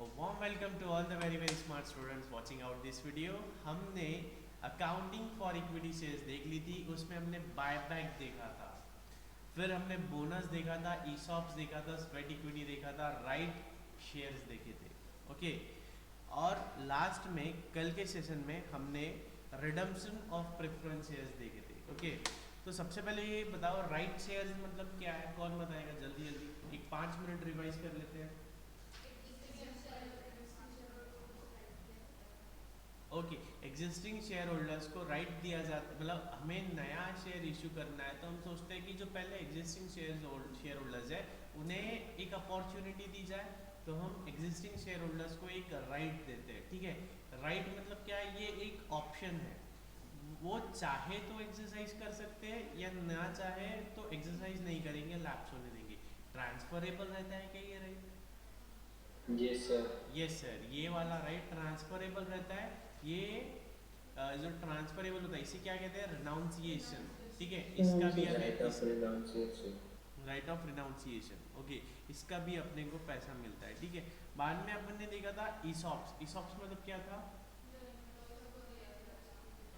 warm welcome to all the very smart students watching out this video। हमने accounting for equity shares देख ली थी, उसमें हमने buyback देखा था, फिर हमने बोनस देखा था, ईसॉप्स देखा था, स्वेट इक्विटी देखा था, राइट शेयर्स देखे थे। ओके, और लास्ट में कल के सेशन में हमने रिडम्पशन ऑफ प्रेफरेंस शेयर्स देखे थे। ओके, तो सबसे पहले ये बताओ राइट शेयर्स मतलब क्या है, कौन बताएगा? जल्दी जल्दी एक 5 मिनट रिवाइज कर लेते हैं। ओके, एग्जिस्टिंग शेयर होल्डर्स को राइट दिया जाता, मतलब हमें नया शेयर इशू करना है तो हम सोचते हैं कि जो पहले एग्जिस्टिंग शेयर होल्डर्स है उन्हें एक अपॉर्चुनिटी दी जाए, तो हम एग्जिस्टिंग शेयर होल्डर्स को एक राइट देते हैं। ठीक है, राइट मतलब क्या है? ये एक ऑप्शन है, वो चाहे तो एक्सरसाइज कर सकते हैं या ना चाहे तो एक्सरसाइज नहीं करेंगे, लैप्स होने देंगे। ट्रांसफरेबल रहता है क्या ये right? Yes sir. Yes sir, ये वाला राइट ट्रांसफरेबल रहता है। ये जो ट्रांसफरेबल होता है इसे क्या कहते हैं? रिनाउंसिएशन। ठीक है, इसका भी राइट ऑफ हमें renunciation. Right of renunciation. Okay, इसका भी अपने को पैसा मिलता है। ठीक है, बाद में अपन ने देखा था ईसॉप्स। ईसॉप्स मतलब क्या था?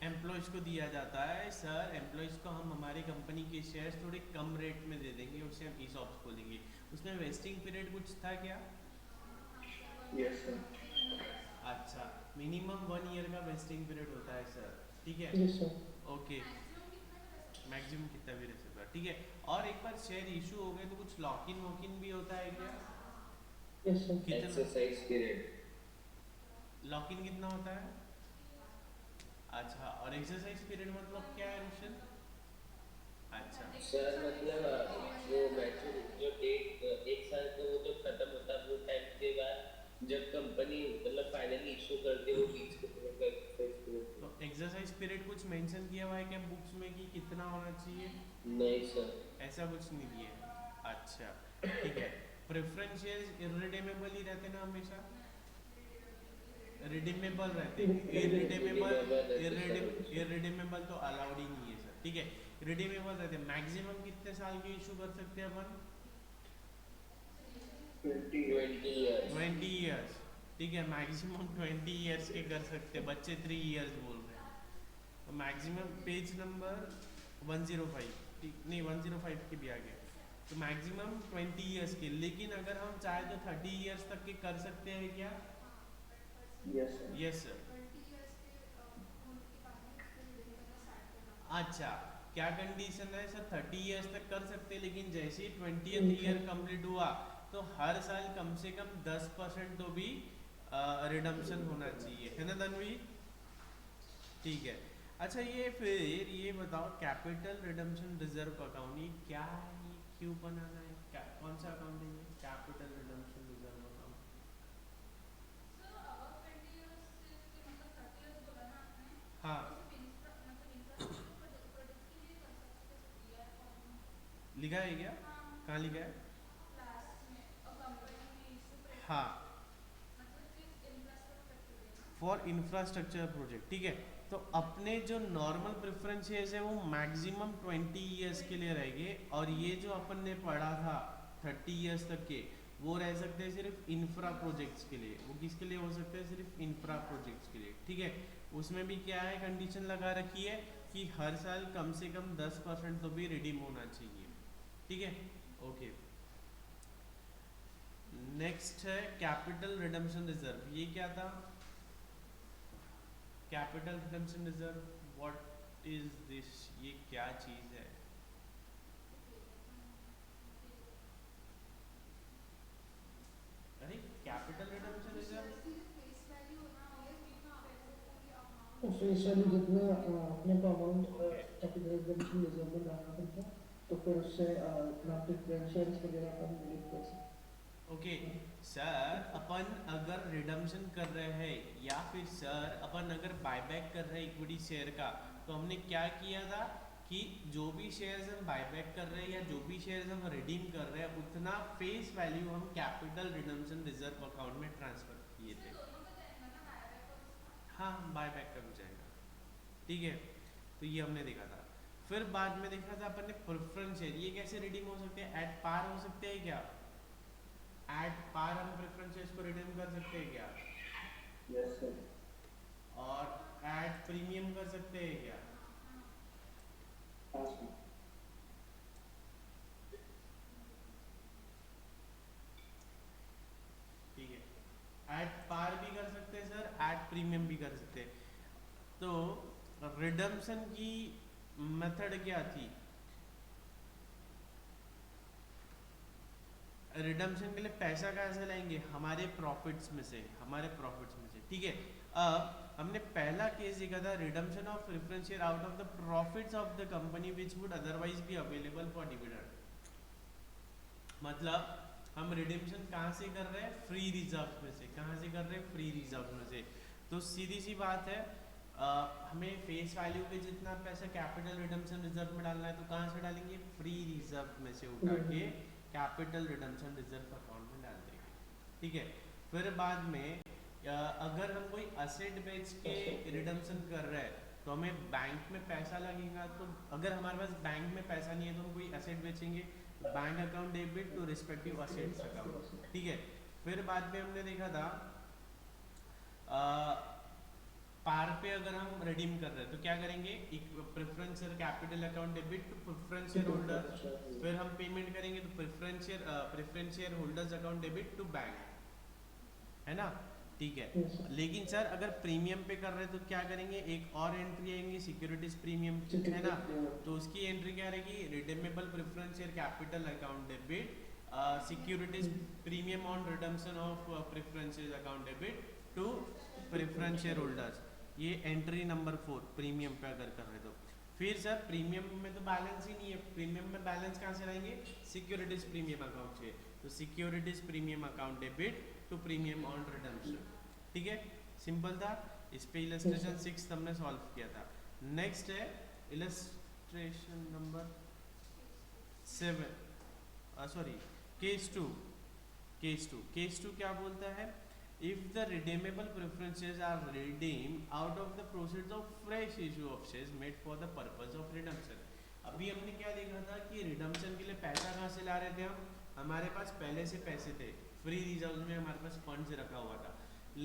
एम्प्लॉयज़ को दिया जाता है। सर एम्प्लॉयज़ को हम हमारी कंपनी के शेयर्स थोड़े कम रेट में दे देंगे, उससे हम ईसॉप्स खोलेंगे। उसमें वेस्टिंग पीरियड कुछ था क्या? Yes sir. अच्छा, मिनिमम 1 ईयर का वेस्टिंग पीरियड होता है सर। ठीक है, यस सर। ओके, मैक्सिमम कितना भी रह सकता है। ठीक है, और एक बार शेयर इशू हो गए तो कुछ लॉक इन वॉक इन भी होता है क्या? Yes sir. कितना एक्सरसाइज पीरियड। लॉक इन कितना होता है? अच्छा, और एक्सरसाइज पीरियड मतलब क्या है रोशन? अच्छा, सर मतलब वो मैच्योर जो डेट 1 साल का वो जब खत्म होता है वो टाइम के बाद जब कंपनी मतलब फाइनली इशू करती है वो 20 का एक्सरसाइज तो पीरियड। एक्सरसाइज पीरियड कुछ मेंशन किया हुआ है क्या बुक्स में कि कितना होना चाहिए? नहीं सर। ऐसा कुछ नहीं दिया है। अच्छा, ठीक है। प्रेफरेंस शेयर्स इररिडीमेबल ही रहते ना हमेशा? रिडीमेबल रहते हैं। इररिडीमेबल तो अलाउड ही नहीं है सर। ठीक है, रिडीमेबल रहते हैं। मैक्सिमम कितने साल के इशू कर सकते हैं अपन? 20 ईयर्स। 20 ईयर्स। ठीक है, मैक्सिमम 20 ईयर्स के कर सकते हैं। बच्चे 3 ईयर्स बोल रहे हैं तो मैक्सिमम पेज नंबर 105, ठीक नहीं 105 के भी आगे, तो मैक्सिमम 20 ईयर्स के। लेकिन अगर हम चाहे तो 30 ईयर्स तक के कर सकते हैं क्या? Yes sir. Yes sir. अच्छा, क्या कंडीशन है सर? 30 ईयर्स तक कर सकते हैं, लेकिन जैसे ही 20th ईयर कंप्लीट हुआ तो हर साल कम से कम 10% तो भी रिडम्पशन होना चाहिए, है ना तन्वी? ठीक है। अच्छा, ये फिर ये बताओ कैपिटल रिडम्पशन रिजर्व अकाउंट ये क्या है? ये क्यों बनाना है? क्या, कौन सा अकाउंट है ये कैपिटल रिडम्पशन रिजर्व अकाउंट? हाँ, लिखा है क्या? कहाँ लिखा है? हाँ, फॉर इंफ्रास्ट्रक्चर प्रोजेक्ट। ठीक है, तो अपने जो नॉर्मल प्रेफरेंसेस है वो मैक्सिमम 20 ईयर्स के लिए रहेंगे, और ये जो अपन ने पढ़ा था 30 ईयर्स तक के, वो रह सकते हैं सिर्फ इंफ्रा प्रोजेक्ट्स के लिए। वो किसके लिए हो सकते हैं? सिर्फ इंफ्रा प्रोजेक्ट्स के लिए। ठीक है, उसमें भी क्या है, कंडीशन लगा रखी है कि हर साल कम से कम 10% तो भी रिडीम होना चाहिए। ठीक है, ओके। नेक्स्ट है कैपिटल रिडम्पशन रिजर्व। ये क्या था? Capital redemption reserve, what is this? ये क्या चीज है? अरे, capital redemption reserve face value जितना अपने को amount okay. Capital reserve reserve में डालना पड़ता है, तो फिर उससे अपना प्रेफरेंशियल वगैरह अपन डिलीट कर सकते ओके सर, अपन अगर रिडम्पशन कर रहे हैं या फिर सर अपन अगर बायबैक कर रहे हैं इक्विटी शेयर का, तो हमने क्या किया था कि जो भी शेयर्स हम बायबैक कर रहे हैं या जो भी शेयर्स हम रिडीम कर रहे हैं उतना फेस वैल्यू हम कैपिटल रिडम्पशन रिजर्व अकाउंट में ट्रांसफर किए थे। हाँ, बायबैक का भी जाएगा। ठीक है, तो ये हमने देखा था। फिर बाद में देखा था अपन ने प्रेफरेंस शेयर, ये कैसे रिडीम हो सकते हैं? एट पार हो सकते हैं क्या? एट पार हम प्रेफरेंस शेयर्स को को रिडीम कर सकते हैं क्या? Yes sir. और ऐड प्रीमियम कर सकते हैं क्या? हाँ सर। ठीक है, ऐड पार भी कर सकते हैं सर, ऐड प्रीमियम भी कर सकते हैं। तो रिडम्पशन की मेथड क्या थी? रिडम्पशन के लिए पैसा कहाँ से लाएंगे? हमारे प्रॉफिट्स में से, हमारे प्रॉफिट्स में से। ठीक है, अब हमने पहला केस देखा था, redemption of preference share out of the profits of the company which would otherwise be available for dividend. मतलब हम रिडम्पशन कहाँ से कर रहे हैं? फ्री रिजर्व में से। कहाँ से कर रहे हैं? फ्री रिजर्व में से। तो सीधी सी बात है, हमें फेस वैल्यू पे जितना पैसा कैपिटल रिडम्पशन रिजर्व में डालना है, तो कहाँ से डालेंगे? फ्री रिजर्व में से उठा के कैपिटल रिडम्पशन रिजर्व अकाउंट में डाल देंगे। ठीक है, फिर बाद में अगर हम कोई असेट बेच के रिडम्पशन कर रहे हैं तो हमें बैंक में पैसा लगेगा। तो अगर हमारे पास बैंक में पैसा नहीं है तो हम कोई असेट बेचेंगे, bank account debit to respective assets account. ठीक है, फिर बाद में हमने देखा था पार पे अगर हम रिडीम कर रहे हैं तो क्या करेंगे? Preference share capital account debit to preference share holder. फिर हम पेमेंट करेंगे तो preference share holders account debit to bank, है ना? ठीक है, लेकिन सर अगर प्रीमियम पे कर रहे हैं तो क्या करेंगे? एक और एंट्री आएंगी सिक्योरिटीज प्रीमियम, है ना? तो उसकी एंट्री क्या रहेगी? Redeemable preference share capital account debit securities premium on redemption of preference share account debit to preference share holders. ये एंट्री नंबर 4 प्रीमियम पे अगर कर रहे तो। फिर सर प्रीमियम में तो बैलेंस ही नहीं है, प्रीमियम में बैलेंस कहाँ से लाएंगे? सिक्योरिटीज प्रीमियम अकाउंट से। तो securities premium account debit to premium on redemption. ठीक है, सिंपल था। इस पे इलस्ट्रेशन 6 हमने सॉल्व किया था। नेक्स्ट है illustration number 7, sorry case 2। Case 2 क्या बोलता है? If the redeemable preferences are redeemed out of the proceeds of fresh issue of shares made for the purpose of redemption। अभी हमने क्या देखा था कि रिडम्पशन के लिए पैसा कहाँ से ला रहे थे हम? हमारे पास पहले से पैसे थे, फ्री रिजर्व में हमारे पास फंड्स रखा हुआ था।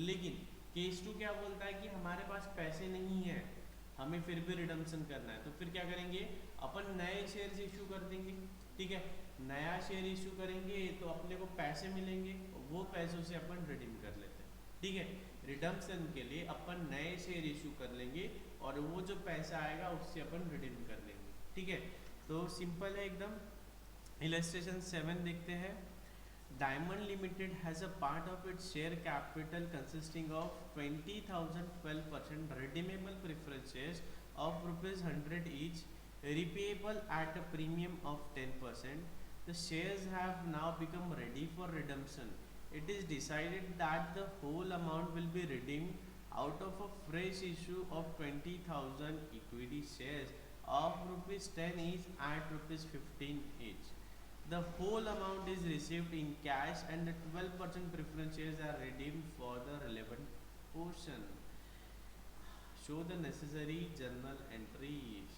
लेकिन केस 2 क्या बोलता है कि हमारे पास पैसे नहीं है, हमें फिर भी रिडम्पशन करना है। तो फिर क्या करेंगे? अपन नए शेयर्स इशू कर देंगे। ठीक है, नया शेयर इशू करेंगे तो अपने को पैसे मिलेंगे, वो पैसों से अपन रिडीम कर लेते हैं। ठीक है, रिडम्पशन के लिए अपन नए शेयर इशू कर लेंगे और वो जो पैसा आएगा उससे अपन रिडीम कर लेंगे। ठीक है, तो सिंपल है एकदम। इलस्ट्रेशन 7 देखते हैं। Diamond limited has a part of its share capital consisting of 20,000 12% redeemable preference shares of ₹100 each, repayable at a premium of 10%. The shares have now become ready for redemption. It is decided that the whole amount will be redeemed out of a fresh issue of 20,000 equity shares of ₹10 each at ₹15 each. The whole amount is received in cash and the 12% preference shares are redeemed for the relevant portion. Show the necessary journal entries.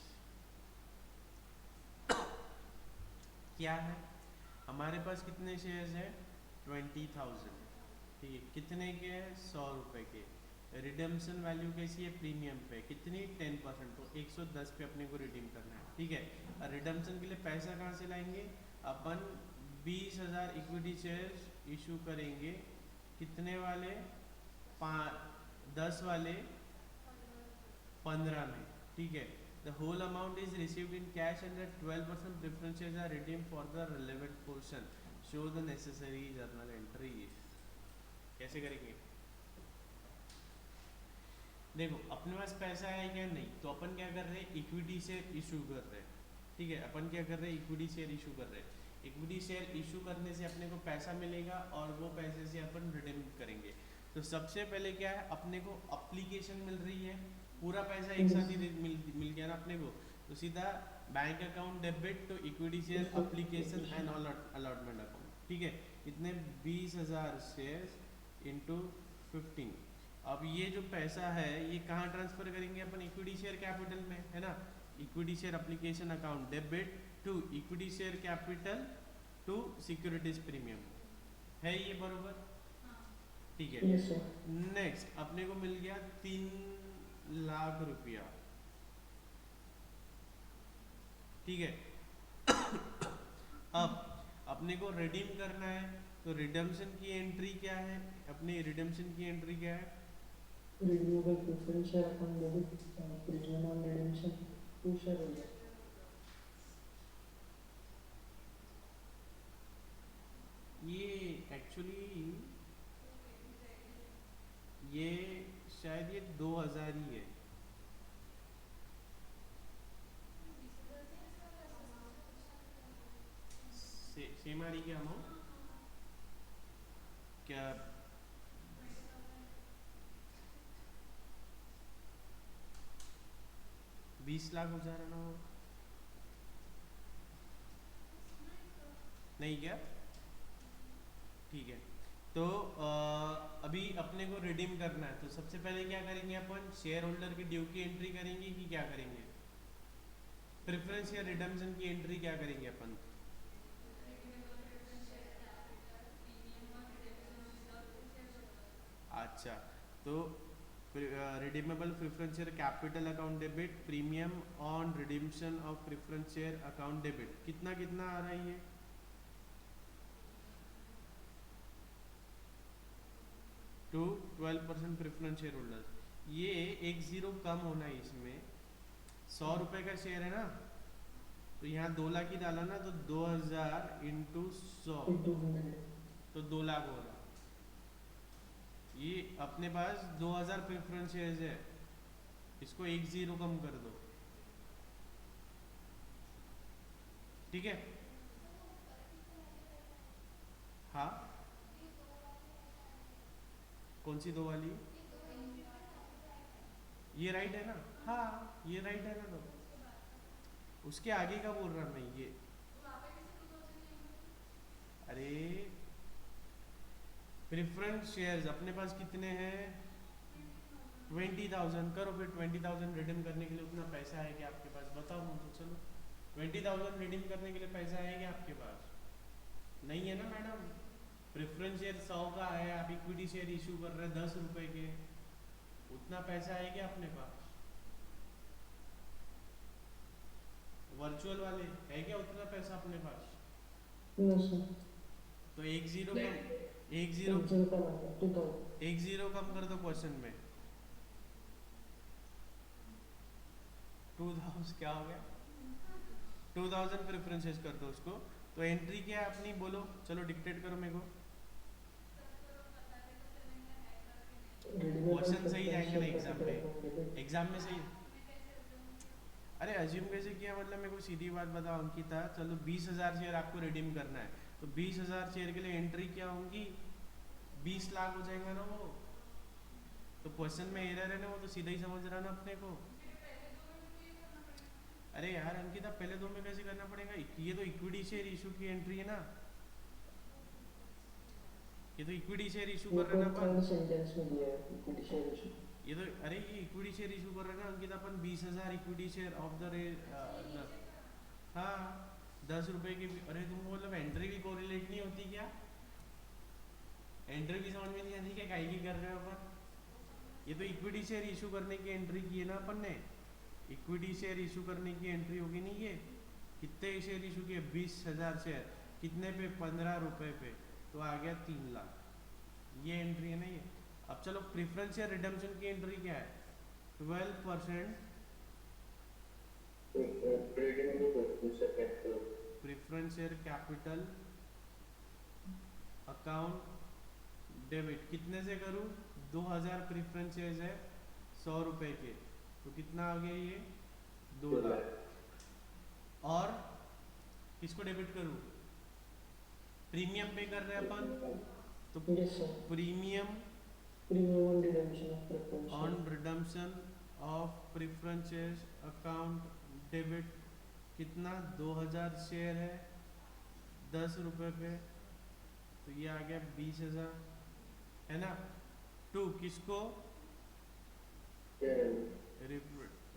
क्या है? हमारे पास कितने shares हैं? 20,000। ठीक है, कितने के हैं? 100 रुपये के। रिडम्पशन वैल्यू कैसी है? प्रीमियम पे कितनी? 10%, तो 110 पे अपने को रिडीम करना है। ठीक है, रिडम्पशन के लिए पैसा कहाँ से लाएंगे? अपन 20,000 इक्विटी शेयर्स इशू करेंगे। कितने वाले? 10 वाले 15 में। ठीक है, the whole amount is received in cash and the 12% preference shares are redeemed for the relevant portion. Show the necessary journal entries. कैसे करेंगे? देखो अपने पास पैसा है क्या? नहीं, तो अपन क्या कर रहे हैं? इक्विटी शेयर इशू कर रहे हैं। ठीक है, अपन क्या कर रहे हैं? इक्विटी शेयर इशू कर रहे हैं। इक्विटी शेयर इशू करने से अपने को पैसा मिलेगा और वो पैसे से अपन रिडीम करेंगे। तो सबसे पहले क्या है? अपने को अप्लीकेशन मिल रही है, पूरा पैसा एक साथ ही मिल गया ना अपने को। तो सीधा bank account debit to equity share application and allotment account. ठीक है, इतने 20,000 शेयर्स इंटू 15। अब ये जो पैसा है ये कहाँ ट्रांसफर करेंगे अपन? इक्विटी शेयर कैपिटल में, है ना? Equity share application account debit to equity share capital to securities premium. है ये बरोबर? ठीक है। Yes, sir. नेक्स्ट अपने को मिल गया 3 लाख रुपया, ठीक है। अब अपने को रिडीम करना है, तो रिडेम्पशन की एंट्री क्या है, अपनी रिडेम्पशन की एंट्री क्या है? Renewable preference share upon debit, premium on redemption, 2 shareholder. ये एक्चुअली ये शायद ये 2000 ही है। सेम आ रही क्या अमाउंट क्या? 20 लाख हो जा रहा ना वो? नहीं क्या? ठीक है। तो अभी अपने को रिडीम करना है, तो सबसे पहले क्या करेंगे अपन, शेयर होल्डर के ड्यू की एंट्री करेंगे कि क्या करेंगे? प्रेफरेंस या रिडम्पशन की एंट्री क्या करेंगे अपन? अच्छा, तो redeemable preference share capital account debit, premium on रिडीम्पशन of preference share account debit, कितना कितना आ रहा है ये? 12% प्रेफरेंस शेयर होल्डर्स, ये 10 कम होना है इसमें। 100 रुपए का शेयर है ना, तो यहाँ 2 लाख ही डाला ना, तो 2000 इंटू 100 Into 100. तो 2 लाख हो रहा। ये अपने पास 2000 प्रेफरेंस शेयर्स है, इसको 10 कम कर दो, ठीक है। हाँ, कौन सी 2 वाली? ये राइट है ना? हाँ, ये राइट है ना, तो उसके आगे का बोल रहा मैं ये। अरे प्रेफरेंस शेयर्स अपने पास कितने हैं? 20,000 करो फिर। 20,000 रिडीम करने के लिए उतना पैसा है क्या आपके पास? बताओ मुझे। चलो 20,000 रिडीम करने के लिए पैसा है क्या आपके पास? नहीं है ना मैडम। प्रेफरेंस शेयर 100 का है, आप इक्विटी शेयर इशू कर रहे हैं 10 रुपए के, उतना पैसा है क्या अपने पास? वर्चुअल वाले है क्या उतना पैसा अपने पास? No, sir. तो 10 कम, 10 Zero का लगा, 2000. 10 कम कर दो क्वेश्चन में। 2000 क्या हो गया? 2000 प्रेफरेंसेस कर दो उसको। तो एंट्री क्या है अपनी, बोलो, चलो डिक्टेट करो मेरे को। क्वेश्चन सही जाएंगे ना एग्जाम में? एग्जाम में सही। अरे अज्यूम कैसे किया, मतलब मेरे को सीधी बात बताओ अंकिता, चलो 20,000 शेयर आपको रिडीम करना है, तो 20,000 शेयर के लिए एंट्री क्या होंगी? 20 लाख हो जाएगा ना वो। तो क्वेश्चन में एरर है ना, वो तो सीधा ही समझ रहा ना अपने को। अरे यार अंकिता, पहले 2 में कैसे करना पड़ेगा? ये तो इक्विटी शेयर इशू की एंट्री है ना, ये तो इक्विटी शेयर इशू कर रहे हैं ना अपन। सेंटेंस में दिया है इक्विटी शेयर इशू। ये तो, अरे ये इक्विटी शेयर इशू कर रहे हैं ना अंकिता अपन, 20,000 इक्विटी शेयर ऑफ द हाँ 10 रुपए की। अरे तुमको मतलब एंट्री भी कोरिलेट नहीं होती क्या? एंट्री भी समझ में नहीं आती क्या काहे की कर रहे हो अपन? ये तो इक्विटी शेयर इशू करने की एंट्री की है ना अपन ने। इक्विटी शेयर इशू करने की एंट्री होगी नहीं ये। कितने शेयर इशू किए? 20,000 शेयर, कितने पे? 15 रुपए पे, तो आ गया 3 लाख। ये एंट्री है ना ये। अब चलो प्रेफरेंस शेयर रिडेम्पशन की एंट्री क्या है? 12% preference share capital account debit, कितने से करूँ? 2000 प्रेफरेंस शेयर्स है 100 रुपए के, तो कितना आ गया ये? 2 लाख। और किसको डेबिट करूँ? प्रीमियम पे कर रहे हैं अपन, तो Yes, sir. Premium Premium on redemption of preference on share. Redemption of preferences account debit, कितना? 2000 शेयर है 10 रुपए पे, तो ये आ गया 20,000, है ना। टू किसको?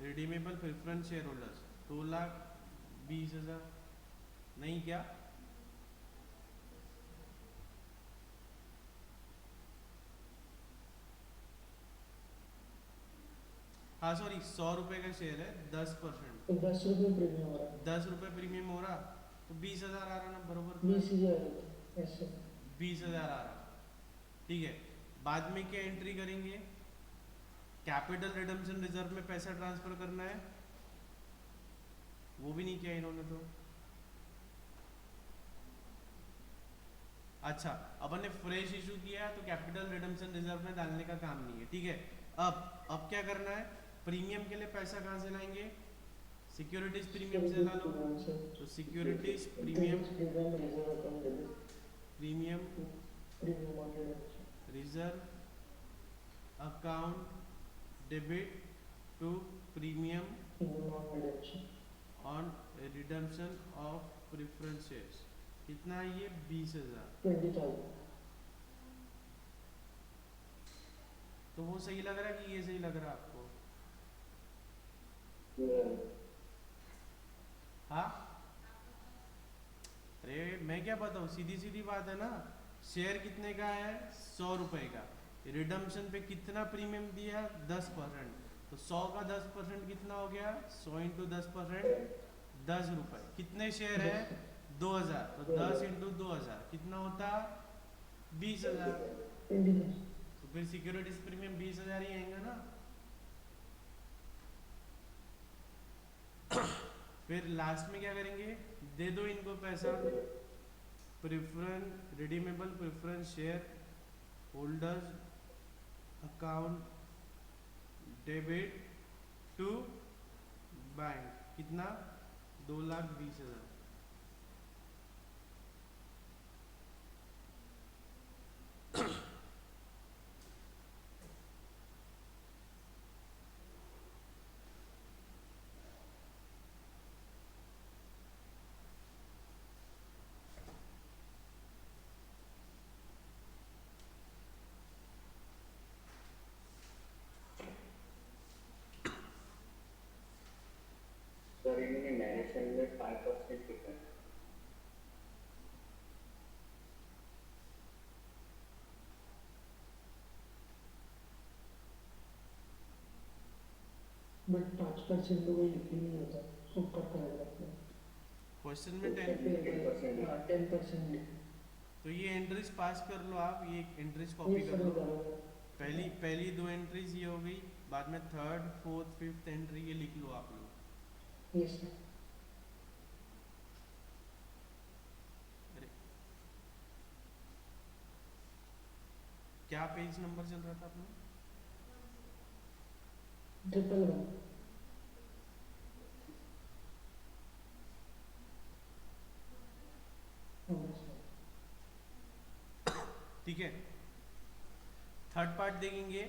रिडीमेबल प्रेफरेंस शेयर होल्डर्स, 2,20,000, नहीं क्या? सॉरी 100 रुपए का शेयर है 10%, तो 10 रुपये प्रीमियम हो रहा है, 10 रुपए प्रीमियम हो रहा तो 20,000 आ रहा ना बरोबर, 20,000 ऐसे। 20,000 आ रहा। ठीक है, बाद में क्या एंट्री करेंगे, कैपिटल रिडम्पशन रिजर्व में पैसा ट्रांसफर करना है, वो भी नहीं किया इन्होंने तो। अच्छा, अपन ने फ्रेश इशू किया तो कैपिटल रिडम्पशन रिजर्व में डालने का काम नहीं है। ठीक है, अब क्या करना है, प्रीमियम के लिए पैसा कहाँ से लाएंगे, सिक्योरिटीज प्रीमियम से ला लो। तो securities premium premium reserve account debit to premium on redemption of preference shares. कितना है ये, 20,000। 20,000। तो वो सही लग रहा है कि ये सही लग रहा है आपको? हाँ, अरे मैं क्या बताऊँ, सीधी सीधी बात है ना। शेयर कितने का है, 100 रुपए का, रिडम्पशन पे कितना प्रीमियम दिया, 10%। तो 100 का 10% कितना हो गया, 100 इंटू 10%, 10 रुपए। कितने शेयर है, 2,000, तो 10 इंटू 2,000 कितना होता, 20,000। तो फिर सिक्योरिटीज प्रीमियम 20,000 ही आएगा ना। फिर लास्ट में क्या करेंगे, दे दो इनको पैसा, preference redeemable preference share holders account debit to bank. कितना, 2,20,000। सर इन्होंने नरेशन में 5% लिखा है। बट 5% तो कोई लिखी नहीं होता, ऊपर का लगता है। क्वेश्चन में 10% लिखा। तो ये एंट्रीज पास कर लो आप, ये एंट्रीज कॉपी कर लो। पहली दो एंट्रीज ये हो गई, बाद में थर्ड फोर्थ फिफ्थ एंट्री ये लिख लो आप लोग। Yes sir. अरे क्या पेज नंबर चल रहा था अपना, 111। ठीक है, थर्ड पार्ट देखेंगे।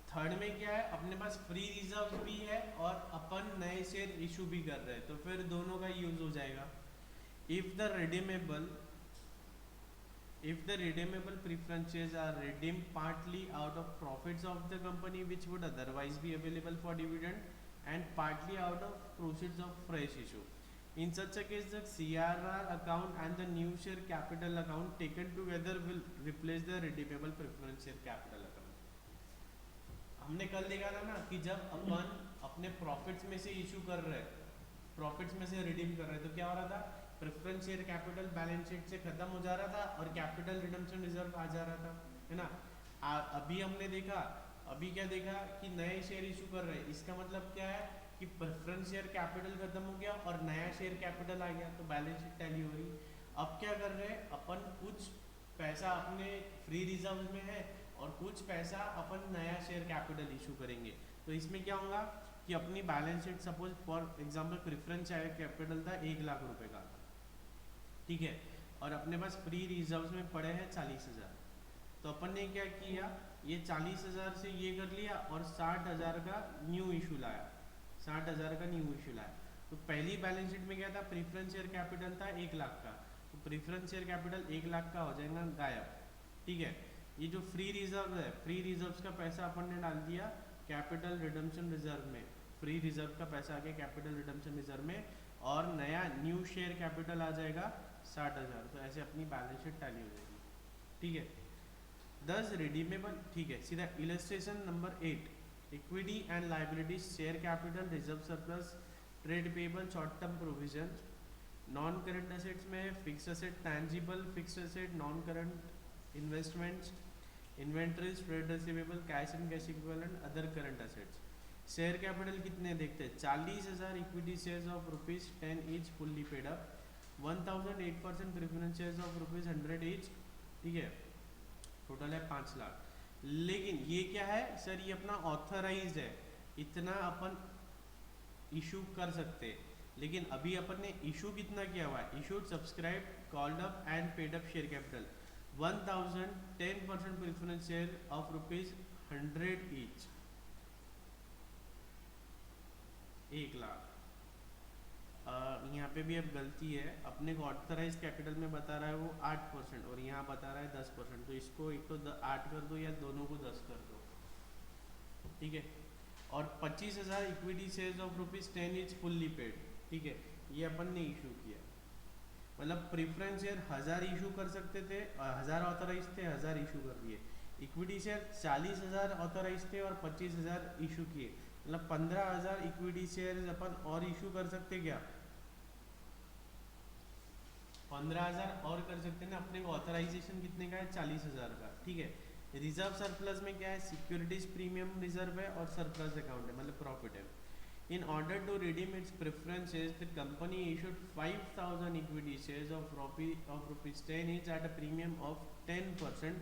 थर्ड में क्या है, अपने पास फ्री रिजर्व भी है और अपन नए शेयर इशू भी कर रहे हैं, तो फिर दोनों का यूज हो जाएगा। If the redeemable preferences are redeemed partly out of profits of the company which would otherwise be available for dividend and partly out of proceeds of fresh issue. In such a case, the CRR account and the new share capital account taken together will replace the redeemable preference share capital account. हमने कल देखा था ना कि जब अपन अपने profits में से इशू कर रहे हैं, प्रॉफिट्स में से रिडीम कर रहे हैं, तो क्या हो रहा था, preference share capital balance sheet से खत्म हो जा रहा था और कैपिटल रिडम्पशन रिजर्व आ जा रहा था, है ना। अभी हमने देखा, अभी क्या देखा कि नए शेयर इशू कर रहे हैं, इसका मतलब क्या है कि प्रेफरेंस शेयर कैपिटल खत्म हो गया और नया शेयर कैपिटल आ गया, तो बैलेंस शीट टैली हो रही। अब क्या कर रहे हैं अपन, कुछ पैसा अपने फ्री रिजर्व में है और कुछ पैसा अपन नया शेयर कैपिटल इशू करेंगे। तो इसमें क्या होगा कि अपनी balance sheet, suppose for example preference share capital था 1,00,000 रुपए का, ठीक है, और अपने पास फ्री रिजर्व्स में पड़े हैं 40,000। तो अपन ने क्या किया, ये 40,000 से ये कर लिया और 60,000 का न्यू इशू लाया, 60,000 का न्यू इशू लाया। तो पहली बैलेंस शीट में क्या था, प्रेफरेंस शेयर कैपिटल था 1,00,000 का, तो प्रेफरेंस शेयर कैपिटल 1,00,000 का हो जाएगा गायब। ठीक है, ये जो फ्री रिजर्व है, फ्री रिजर्व्स का पैसा अपन ने डाल दिया कैपिटल रिडम्पशन रिजर्व में, फ्री रिजर्व का पैसा आ गया कैपिटल रिडम्पशन रिजर्व में, और नया न्यू शेयर कैपिटल आ जाएगा 60,000। तो ऐसे अपनी बैलेंस शीट टैली हो जाएगी। ठीक है, 10 रिडीमेबल, ठीक है, सीधा illustration number 8। Equity and liabilities, share capital, reserve surplus, trade payable, short term provision. Non current assets में fix asset, tangible fix asset, non current investments, inventories, trade receivable, cash and cash equivalent, other current assets. Share capital कितने देखते हैं, 40,000 equity shares of ₹10 each fully paid up, 1,008% preference shares of ₹100 each, ठीक है, total है 5 लाख। लेकिन ये क्या है सर, ये अपना ऑथराइज है, इतना अपन इशू कर सकते हैं। लेकिन अभी अपन ने इशू कितना किया हुआ है, issued, subscribe, called up and paid up share capital 1,000, 10% preference share of ₹100 each, 1 lakh. यहाँ पे भी अब गलती है, अपने को ऑथराइज कैपिटल में बता रहा है वो 8% और यहाँ बता रहा है 10%, तो इसको एक तो 8 कर दो या दोनों को 10 कर दो, ठीक है। और 25,000 equity shares of ₹10 each fully paid, ठीक है, ये अपन ने इशू किया। मतलब प्रेफरेंस शेयर 1000 इशू कर सकते थे, 1000 ऑथराइज थे, 1000 इशू कर दिए। इक्विटी शेयर 40,000 ऑथराइज थे और 25,000 इशू किए, मतलब 15,000 इक्विटी शेयर अपन और इशू कर सकते क्या, 15,000 और कर सकते ना। अपने को ऑथराइजेशन कितने का है, 40,000 का, ठीक है। रिजर्व सरप्लस में क्या है, सिक्योरिटीज प्रीमियम रिजर्व है और सरप्लस अकाउंट है, मतलब प्रॉफिट है। In order to redeem its preferences, the company issued 5,000 equity shares of ₹10 each at a premium of 10%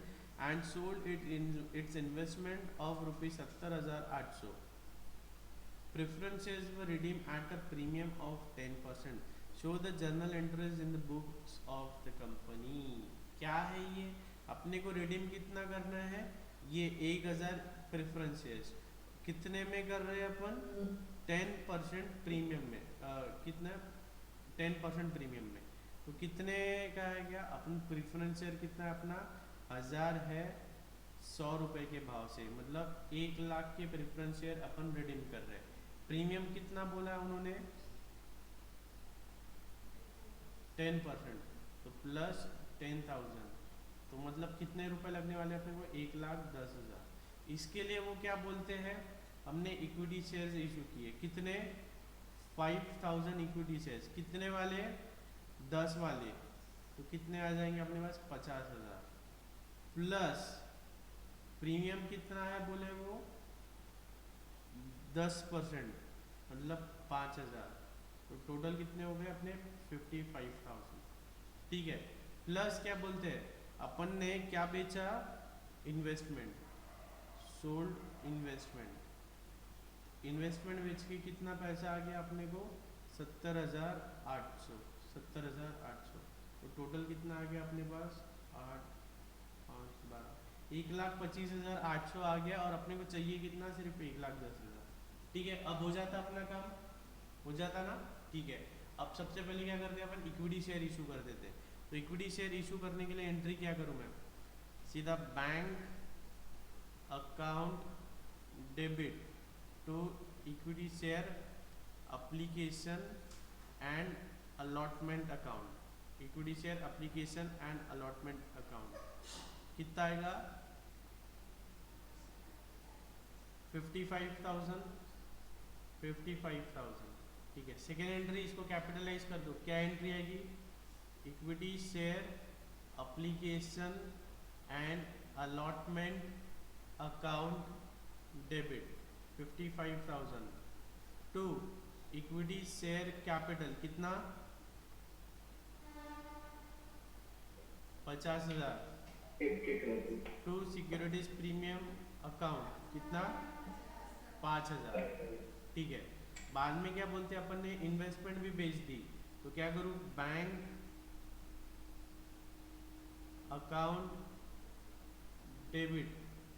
and sold it in its investment of ₹70,800. Preferences were redeemed at a premium of 10%. Show the journal entries in the books of the company. क्या है ये, अपने को redeem कितना करना है, ये 1,000 preference shares कितने में कर रहे हैं अपन, 10% प्रीमियम में, कितना 10% प्रीमियम में, तो कितने का है क्या, अपन प्रेफरेंस शेयर कितना है अपना 1000 है, 100 रुपए के भाव से, मतलब 1 लाख के प्रेफरेंस शेयर अपन रिडीम कर रहे हैं। प्रीमियम कितना बोला है उन्होंने, 10%, तो प्लस 10,000, तो मतलब कितने रुपए लगने वाले अपने को, 1,10,000। इसके लिए वो क्या बोलते हैं, हमने इक्विटी शेयर्स इशू किए, कितने 5,000 इक्विटी शेयर्स, कितने वाले 10 वाले, तो कितने आ जाएंगे अपने पास 50,000, प्लस प्रीमियम कितना है बोले वो 10%, मतलब 5,000, तो टोटल कितने हो गए अपने 55,000, ठीक है। प्लस क्या बोलते हैं, अपन ने क्या बेचा, इन्वेस्टमेंट, सोल्ड इन्वेस्टमेंट, इन्वेस्टमेंट बेच के कितना पैसा आ गया अपने को 70,800, 70,800, तो टोटल कितना आ गया अपने पास 8, 5, 12, 1,25,800 आ गया, और अपने को चाहिए कितना, सिर्फ 1,10,000, ठीक है। अब हो जाता अपना काम, हो जाता ना, ठीक है। अब सबसे पहले क्या करते हैं अपन, इक्विटी शेयर इशू कर देते हैं। तो इक्विटी शेयर इशू करने के लिए एंट्री क्या करूँ मैं, सीधा bank account debit to equity share application and allotment account, equity share application and allotment account, कितना आएगा 55,000, 55,000, ठीक है। सेकेंड एंट्री इसको कैपिटलाइज कर दो, क्या एंट्री आएगी, equity share application and allotment account debit 55,000 to equity share capital कितना 50,000 टू सिक्योरिटीज प्रीमियम अकाउंट कितना 5,000, ठीक है। बाद में क्या बोलते हैं अपन ने, इन्वेस्टमेंट भी बेच दी, तो क्या करूँ, bank account debit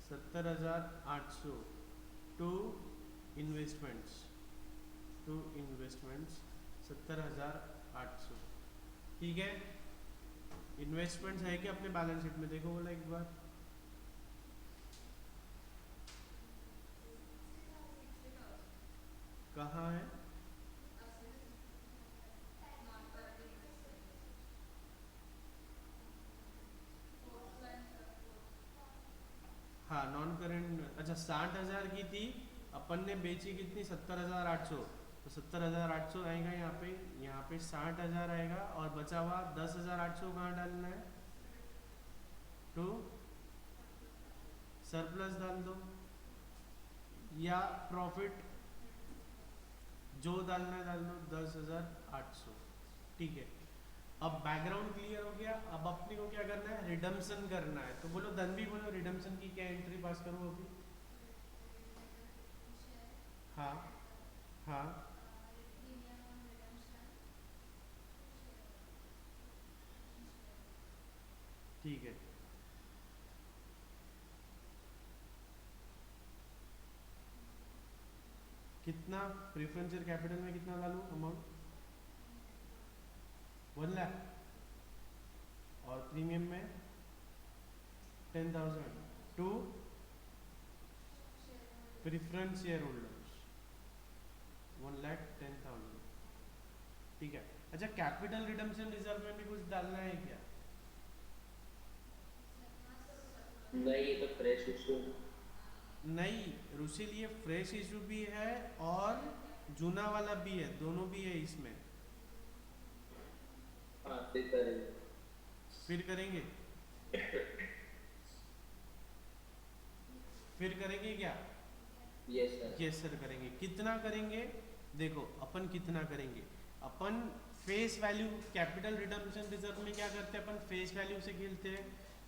70,800 to investments, 70,800, ठीक है। इन्वेस्टमेंट्स है कि अपने बैलेंस शीट में देखो बोला एक बार, कहाँ है, हाँ नॉन करेंट, अच्छा 60,000 की थी अपन ने बेची कितनी 70,800, तो 70,800 आएगा यहाँ पे 60,000 आएगा और बचा हुआ 10,800 कहाँ डालना है, तो सरप्लस डाल दो या प्रॉफिट जो डालना है डाल दो 10,800। ठीक है, अब बैकग्राउंड क्लियर हो गया। अब अपने को क्या करना है, रिडम्पशन करना है। तो बोलो धनवी, बोलो रिडम्पशन की क्या एंट्री पास करूँ अभी। हाँ हाँ ठीक है। कितना प्रेफरेंस शेयर कैपिटल में कितना डालूं अमाउंट, 1 लाख, और प्रीमियम में 10,000 टू प्रेफरेंस शेयर होल्डर्स, 1,10,000। ठीक है। अच्छा, कैपिटल रिडम्पशन रिजर्व में भी कुछ डालना है क्या। नहीं, ये तो फ्रेश इशू। नहीं, रुशिल ये फ्रेश इशू भी है और जूना वाला भी है, दोनों भी है इसमें। हाँ, फिर करेंगे। फिर करेंगे, फिर करेंगे क्या। Yes sir. यस सर करेंगे। कितना करेंगे, देखो अपन कितना करेंगे, अपन face value capital redemption reserve में क्या करते हैं, अपन फेस वैल्यू से खेलते हैं।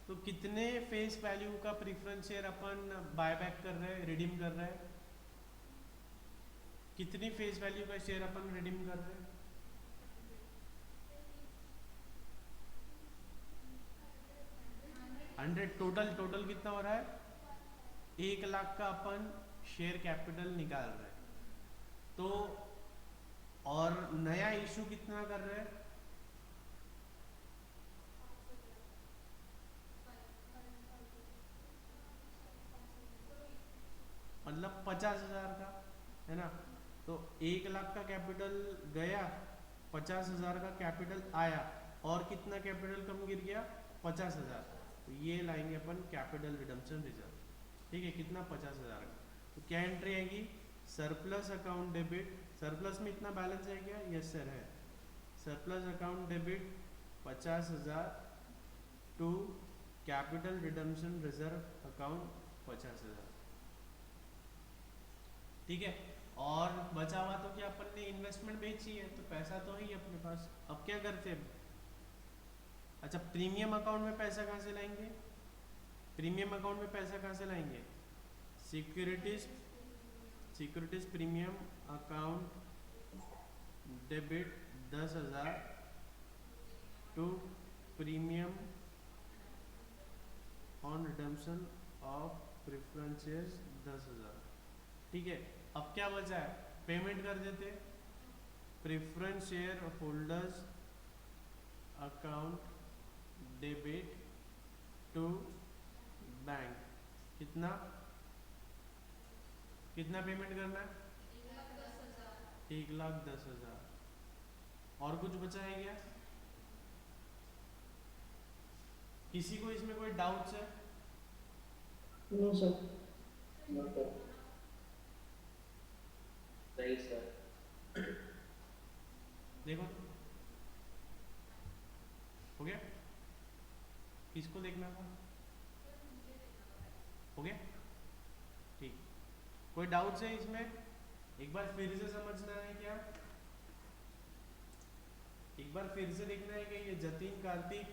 तो कितने फेस वैल्यू का प्रीफरेंस शेयर अपन बाय बैक कर रहे हैं, रिडीम कर रहे हैं, कितनी फेस वैल्यू का शेयर अपन रिडीम कर रहे हैं। 100। टोटल कितना हो रहा है, 1 लाख का अपन शेयर कैपिटल निकाल रहे हैं। तो और नया इशू कितना कर रहे हैं, मतलब 50,000 का, है ना। तो 1 लाख का कैपिटल गया, 50,000 का कैपिटल आया, और कितना कैपिटल कम गिर गया, 50,000। तो ये लाएंगे अपन कैपिटल रिडम्पशन रिजर्व। ठीक है, कितना, 50,000 का। तो क्या एंट्री आएगी, सरप्लस अकाउंट डेबिट, सरप्लस में इतना बैलेंस है क्या, यस सर है। Surplus account debit 50,000 to capital redemption reserve account 50,000। ठीक है, और बचा हुआ तो क्या अपन ने इन्वेस्टमेंट बेची है, तो पैसा तो है ही अपने पास। अब क्या करते हैं, अच्छा प्रीमियम अकाउंट में पैसा कहाँ से लाएंगे, प्रीमियम अकाउंट में पैसा कहाँ से लाएंगे, securities premium account debit 10,000 to premium on redemption of preference shares 10,000। ठीक है, अब क्या बचा है, पेमेंट कर देते, preference share holders account debit to bank, कितना कितना पेमेंट करना है, 1,10,000। और कुछ बचा है क्या, किसी को इसमें कोई डाउट्स है। No sir. नहीं सर। देखो हो गया, किसको देखना था, हो गया ठीक। कोई डाउट्स है इसमें, एक बार फिर से समझना है क्या, एक बार फिर से देखना है कि ये जतिन कार्तिक,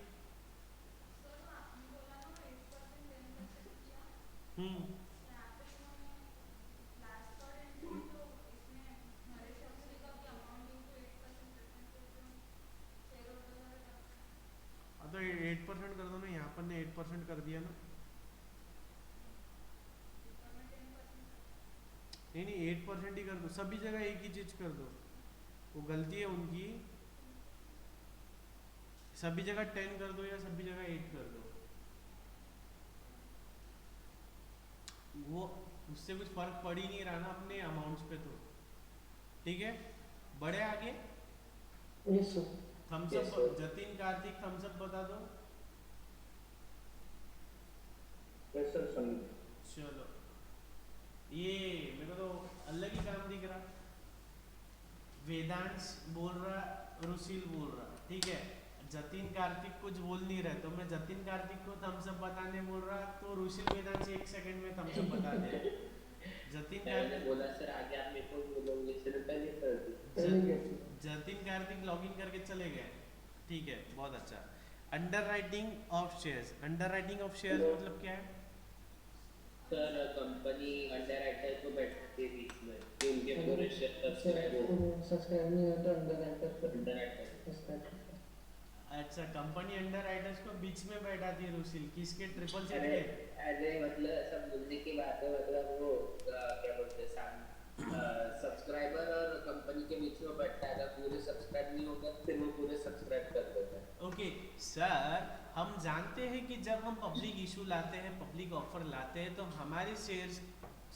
तो 8% कर दो ना, यहाँ पर ने 8% कर दिया ना, नहीं 8% ही कर दो, सभी जगह एक ही चीज कर दो, वो गलती है उनकी, सभी जगह 10 कर दो या सभी जगह 8 कर दो, वो उससे कुछ फर्क पड़ ही नहीं रहा ना अपने अमाउंट्स पे। तो ठीक है, बड़े आगे yes sir. Thumbs Yes, up, sir. Jatin Kartik thumbs up बता दो। यस सर, समझ। चलो, ये मेरे को तो वेदांश बोल रहा, रुशील बोल रहा, ठीक है। जतिन कार्तिक कुछ बोल नहीं रहे, तो मैं जतिन कार्तिक को थम्स अप बताने बोल रहा, तो रुशील वेदांश 1 सेकंड में थम्स अप बता दे। जतिन मैंने कार्तिक, बोला सर आगे आप मेरे को बोलोगे, सर पहले कर दो। पहले कैसे? जतिन कार्तिक लॉगिन करके चले गए, ठीक है, बहुत अच्छा। Under writing of shares, under writing of shares मतलब क्या है? सर कंपनी अंडर राइटर को बैठते बीच में कि उनके पूरे शेयर सब्सक्राइब हो, सब्सक्राइब नहीं होता अंडर राइटर पर अंडर राइटर सब्सक्राइब करता अच्छा, कंपनी अंडर राइटर्स को बीच में बैठाती है रुशील, किसके? ट्रिपल सेट अरे के? अरे मतलब ऐसा बोलने की बात है, मतलब वो क्या बोलते हैं सब्सक्राइबर और कंपनी के बीच में बैठता है, अगर पूरे सब्सक्राइब नहीं होगा फिर वो पूरे सब्सक्राइब कर देता है। ओके सर, हम जानते हैं कि जब हम पब्लिक इशू लाते हैं, पब्लिक ऑफर लाते हैं, तो हमारे शेयर्स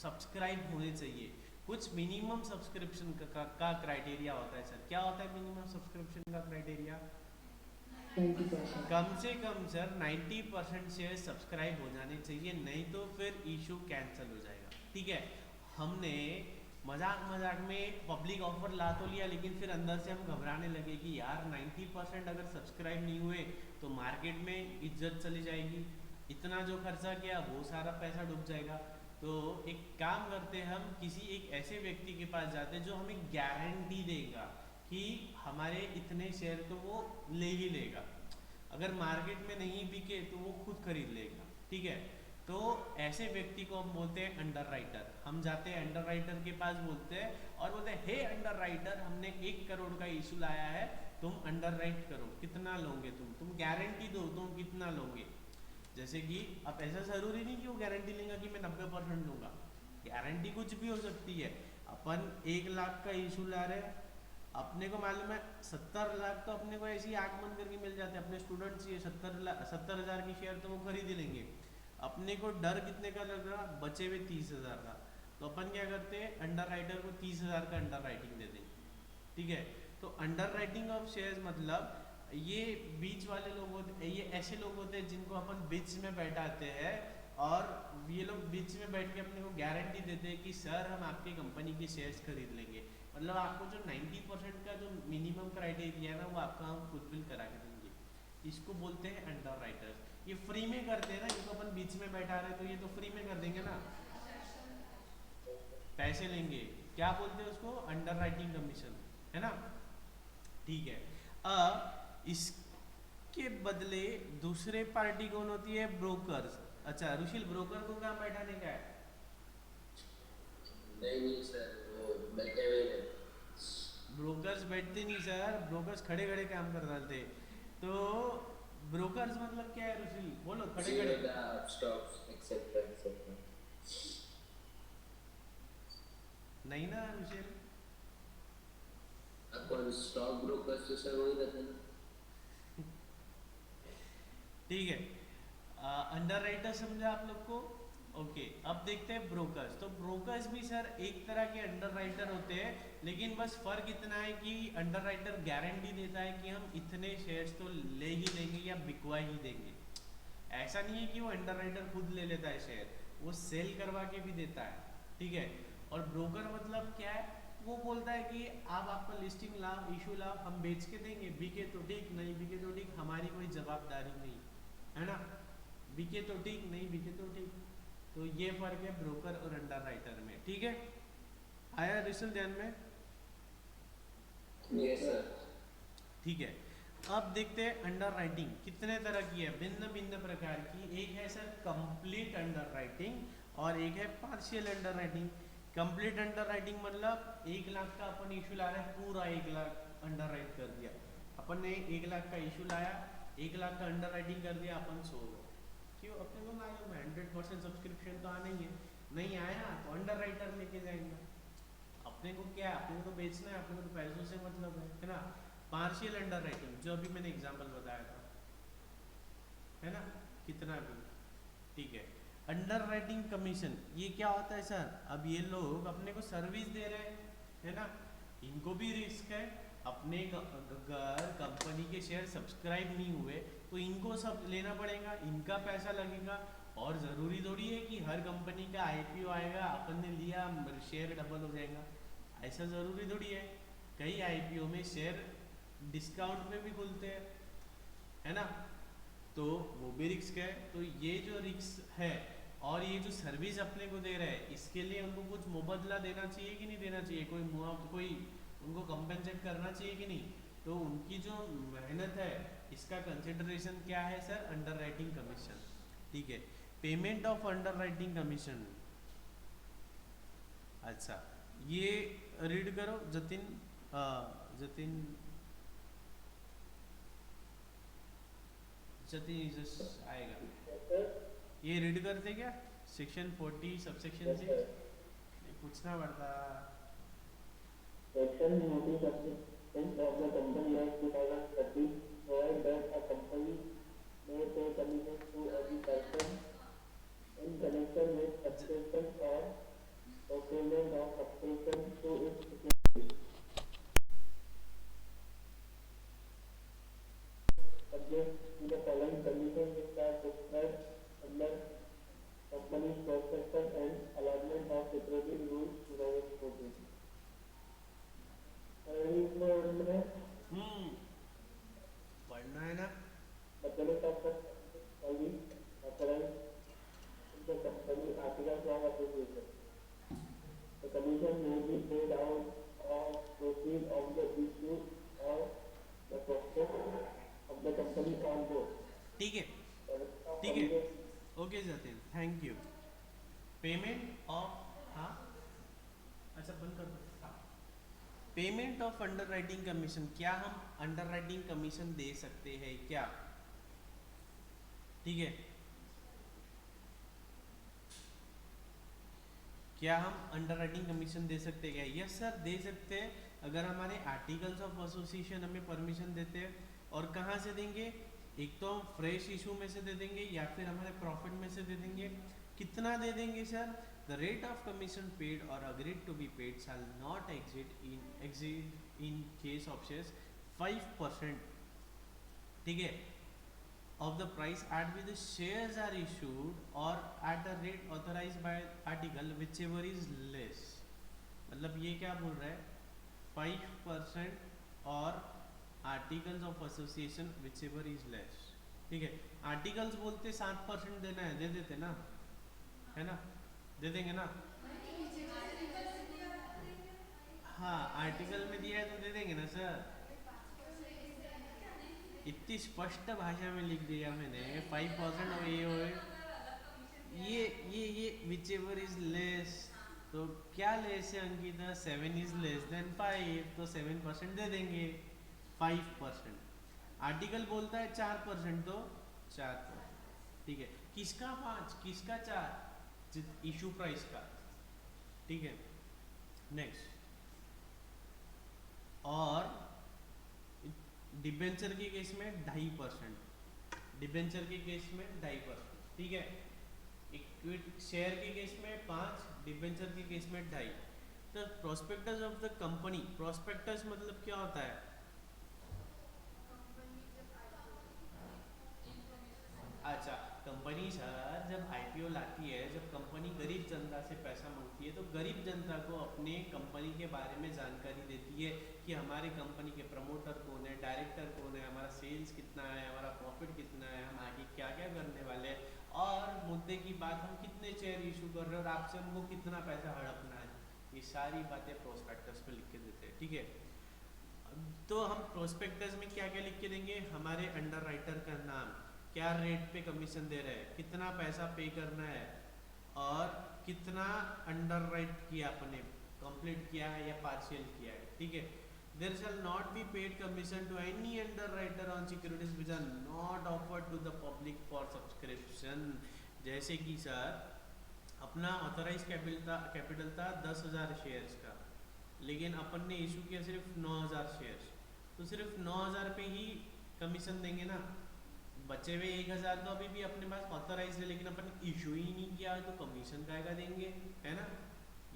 सब्सक्राइब होने चाहिए। कुछ मिनिमम सब्सक्रिप्शन का क्राइटेरिया होता है सर, क्या होता है मिनिमम सब्सक्रिप्शन का क्राइटेरिया? 90%। कम से कम सर 90% शेयर सब्सक्राइब हो जाने चाहिए, नहीं तो फिर इशू कैंसिल हो जाएगा, ठीक है। हमने मजाक मजाक में पब्लिक ऑफर ला तो लिया, लेकिन फिर अंदर से हम घबराने लगे कि यार 90% अगर सब्सक्राइब नहीं हुए तो मार्केट में इज्जत चली जाएगी, इतना जो खर्चा किया वो सारा पैसा डूब जाएगा। तो एक काम करते हैं, हम किसी एक ऐसे व्यक्ति के पास जाते हैं जो हमें गारंटी देगा कि हमारे इतने शेयर तो वो ले ही लेगा, अगर मार्केट में नहीं बिके तो वो खुद खरीद लेगा, ठीक है। तो ऐसे व्यक्ति को हम बोलते हैं अंडर राइटर। हम जाते हैं अंडर राइटर के पास, बोलते हैं और बोलते हैं हे अंडर राइटर, हमने 1 करोड़ का इशू लाया है, तुम अंडर राइट करो, कितना लोगे तुम गारंटी दो, तुम कितना लोगे। जैसे कि अब ऐसा जरूरी नहीं कि वो गारंटी लेगा कि मैं 90% लूंगा, गारंटी कुछ भी हो सकती है। अपन 1 लाख का इशू ला रहे हैं, अपने को मालूम है 70 लाख तो अपने को ऐसी आंख बंद करके मिल जाते हैं, अपने स्टूडेंट्स ये 70,000 की शेयर तो वो खरीद ही लेंगे। अपने को डर कितने का लग रहा, बचे हुए 30,000 का, तो अपन क्या करते हैं, अंडर राइटर को 30,000 का अंडर राइटिंग दे देंगे, ठीक है। तो अंडर राइटिंग ऑफ शेयर्स मतलब ये बीच वाले लोग होते, ये ऐसे लोग होते हैं जिनको अपन बीच में बैठाते हैं, और ये लोग बीच में बैठ के अपने को गारंटी देते हैं कि सर हम आपकी कंपनी के शेयर्स खरीद लेंगे, मतलब आपको जो 90% का जो मिनिमम क्राइटेरिया है ना, वो आपका हम फुलफिल करा के देंगे। इसको बोलते हैं अंडर राइटर्स। ये फ्री में करते हैं ना, इनको अपन बीच में बैठा रहे, तो ये तो फ्री में कर देंगे ना, पैसे लेंगे, क्या बोलते हैं उसको, अंडर राइटिंग कमीशन, है ना, ठीक है। इसके बदले दूसरे पार्टी कौन होती है, ब्रोकर्स। अच्छा रुशील, ब्रोकर को कहाँ बैठाने का है? नहीं सर, वो बैठे हुए हैं। ब्रोकर्स बैठते नहीं सर, ब्रोकर्स खड़े खड़े काम कर रहे थे। तो ब्रोकर्स मतलब क्या है रुशील, बोलो, खड़े खड़े स्टॉक्स एक्सेट्रा एक्सेट्रा। नहीं ना रुशील, कौन स्टॉक ब्रोकर्स तो सर वही रहते हैं। ठीक है। अंडर राइटर समझा आप लोग को, ओके। अब देखते हैं ब्रोकर्स। तो ब्रोकर्स भी सर एक तरह के अंडर राइटर होते हैं, लेकिन बस फर्क इतना है कि अंडर राइटर गारंटी देता है कि हम इतने शेयर्स तो ले ही लेंगे या बिकवा ही देंगे। ऐसा नहीं है कि वो अंडर राइटर खुद ले लेता है शेयर, वो सेल करवा के भी देता है, ठीक है। और ब्रोकर मतलब क्या है, वो बोलता है कि आप आपका लिस्टिंग लाओ, इशू लाओ, हम बेच के देंगे, बिके तो ठीक, नहीं बिके तो ठीक, हमारी कोई जवाबदारी नहीं, है ना। बिके तो ठीक, नहीं बिके तो ठीक। तो ये फर्क है ब्रोकर और अंडर राइटर में, ठीक है। आया रिजल्ट ध्यान में? Yes sir. ठीक है। अब देखते हैं अंडर राइटिंग कितने तरह की है, भिन्न भिन्न प्रकार की। एक है सर कंप्लीट अंडर राइटिंग और एक है partial under writing. Complete under writing मतलब 1 लाख का अपन इशू ला रहे हैं, पूरा 1 लाख अंडर राइट कर दिया अपन ने। 1 लाख का इशू लाया, 1 लाख का अंडर राइटिंग कर दिया, अपन सो गए। क्यों? अपने को मालूम है 100% सब्सक्रिप्शन तो आना ही है, नहीं आया तो अंडर राइटर लेके जाएंगे। अपने को क्या है, अपने को तो बेचना है, अपने को तो पैसों से मतलब है ना। पार्शियल अंडर राइटिंग जो अभी मैंने एग्जांपल बताया था, है ना, कितना भी, ठीक है। अंडर राइटिंग कमीशन ये क्या होता है सर? अब ये लोग अपने को सर्विस दे रहे हैं, है ना, इनको भी रिस्क है। अपने अगर कंपनी के शेयर सब्सक्राइब नहीं हुए तो इनको सब लेना पड़ेगा, इनका पैसा लगेगा। और ज़रूरी थोड़ी है कि हर कंपनी का आईपीओ आएगा, अपन ने लिया शेयर डबल हो जाएगा, ऐसा ज़रूरी थोड़ी है। कई आईपीओ में शेयर डिस्काउंट में भी खुलते हैं, है ना, तो वो भी रिस्क है। तो ये जो रिस्क है और ये जो सर्विस अपने को दे रहे हैं, इसके लिए उनको कुछ मुबदला देना चाहिए कि नहीं देना चाहिए, कोई मुआवजा, कोई उनको कंपेंसेट करना चाहिए कि नहीं। तो उनकी जो मेहनत है इसका कंसिडरेशन क्या है सर, अंडर राइटिंग कमीशन। ठीक है, payment of under writing commission. अच्छा, ये रीड करो जतिन, जतिन जतिन आएगा, ये रीड करते क्या सेक्शन 40 सबसेक्शन 6, पूछना पड़ता। Section 40 subsections of the Company Act 2013 provide that a company may pay commission to any person in connection with subscription or procurement of subscription to its securities, subject to the following conditions which are prescribed under Company's Prospectus and Allotment of Securities Rules 2014. पढ़ना है ना। The benefit of the following authorized in the company articles of association. The commission may be paid out of proceeds of the issue or the prospect of the company on board. ठीक है, The rest of ठीक है, the okay Jatin, thank you. Payment of, हाँ अच्छा बंद कर दो। Payment of under writing commission, क्या हम अंडर राइटिंग कमीशन दे सकते हैं क्या? ठीक है, क्या हम अंडर राइटिंग कमीशन दे सकते हैं क्या? यस सर, दे सकते हैं, अगर हमारे आर्टिकल्स ऑफ एसोसिएशन हमें परमिशन देते हैं। और कहाँ से देंगे? एक तो हम फ्रेश इशू में से दे देंगे या फिर हमारे प्रॉफिट में से दे देंगे। कितना दे देंगे sir? The rate of commission paid और agreed to be paid shall not exceed in case of shares 5%, ठीक है, of the price at which the shares are issued or at the rate authorized by article whichever is less। मतलब ये क्या बोल रहा है? 5% और articles of association whichever is less। ठीक है, आर्टिकल्स बोलते 7% देना है, दे देते ना, है ना, दे देंगे ना। हाँ, आर्टिकल में दिया है तो दे देंगे ना सर। इतनी स्पष्ट भाषा में लिख दिया मैंने 5% और ये विच एवर इज लेस, तो क्या लेस है अंकिता? 7 इज लेस देन 5, तो 7% दे देंगे 5%। आर्टिकल बोलता है 4%, तो 4%। ठीक है, किसका 5 किसका 4? इशू प्राइस का। ठीक है, नेक्स्ट। और डिबेंचर के केस में 2.5%, डिबेंचर के केस में 2.5%। ठीक है, इक्विटी शेयर के केस में 5, डिबेंचर के केस में 2.5। तो prospectus of the company, prospectus मतलब क्या होता है? अच्छा, कंपनी सर जब आईपीओ लाती है, जब कंपनी गरीब जनता से पैसा मांगती है, तो गरीब जनता को अपने कंपनी के बारे में जानकारी देती है कि हमारी कंपनी के प्रमोटर कौन है, डायरेक्टर कौन है, हमारा सेल्स कितना है, हमारा प्रॉफिट कितना है, हम आगे क्या क्या करने वाले हैं, और मुद्दे की बात हम कितने शेयर इशू कर रहे हैं और आपसे हमको कितना पैसा हड़पना है। ये सारी बातें प्रोस्पेक्टस में लिख के देते हैं। ठीक है, तो हम प्रोस्पेक्टस में क्या क्या लिख के देंगे? हमारे अंडर राइटर का नाम, क्या रेट पे कमीशन दे रहे हैं, कितना पैसा पे करना है, और कितना अंडर राइट किया अपने, कंप्लीट किया है या पार्शियल किया है। ठीक है, there shall not be paid commission to any underwriter on securities which are not offered to the public for subscription. जैसे कि सर अपना ऑथराइज कैपिटल था 10,000 शेयर्स का, लेकिन अपन ने इशू किया सिर्फ 9,000 शेयर्स, तो सिर्फ 9,000 पे ही कमीशन देंगे ना। बचे हुए 1,000 तो अभी भी अपने पास ऑथराइज है, लेकिन अपन इशू ही नहीं किया, तो कमीशन का देंगे, है ना।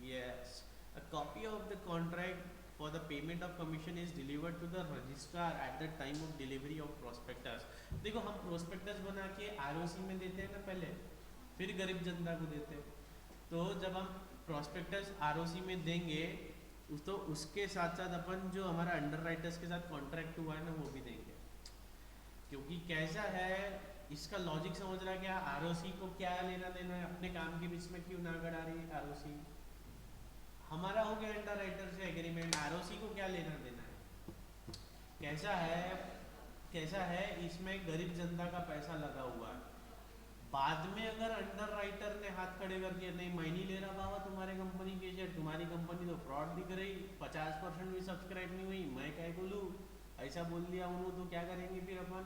Yes, a copy of the contract for the payment of commission is delivered to the registrar at the time of delivery of prospectus. देखो, हम प्रोस्पेक्टस बना के आरओसी में देते हैं ना पहले, फिर गरीब जनता को देते हैं। तो जब हम प्रोस्पेक्टस आरओसी में देंगे तो उसके साथ साथ अपन जो हमारा अंडर राइटर्स के साथ कॉन्ट्रैक्ट हुआ है ना वो भी देंगे, क्योंकि कैसा है इसका लॉजिक समझ रहा है क्या, आरओसी को क्या लेना देना है, अपने काम के बीच में क्यों ना गड़ा रही है आरओसी, हमारा हो गया अंडर राइटर से एग्रीमेंट, आरओसी को क्या लेना देना है। कैसा है इसमें गरीब जनता का पैसा लगा हुआ है, बाद में अगर अंडर राइटर ने हाथ खड़े कर दिया नहीं मैं नहीं ले रहा बाबा तुम्हारे कंपनी के शेयर, तुम्हारी कंपनी तो फ्रॉड दिख रही, 50% भी सब्सक्राइब नहीं हुई, मैं क्या बोलूँ, ऐसा बोल दिया उन्होंने, तो क्या करेंगे फिर अपन,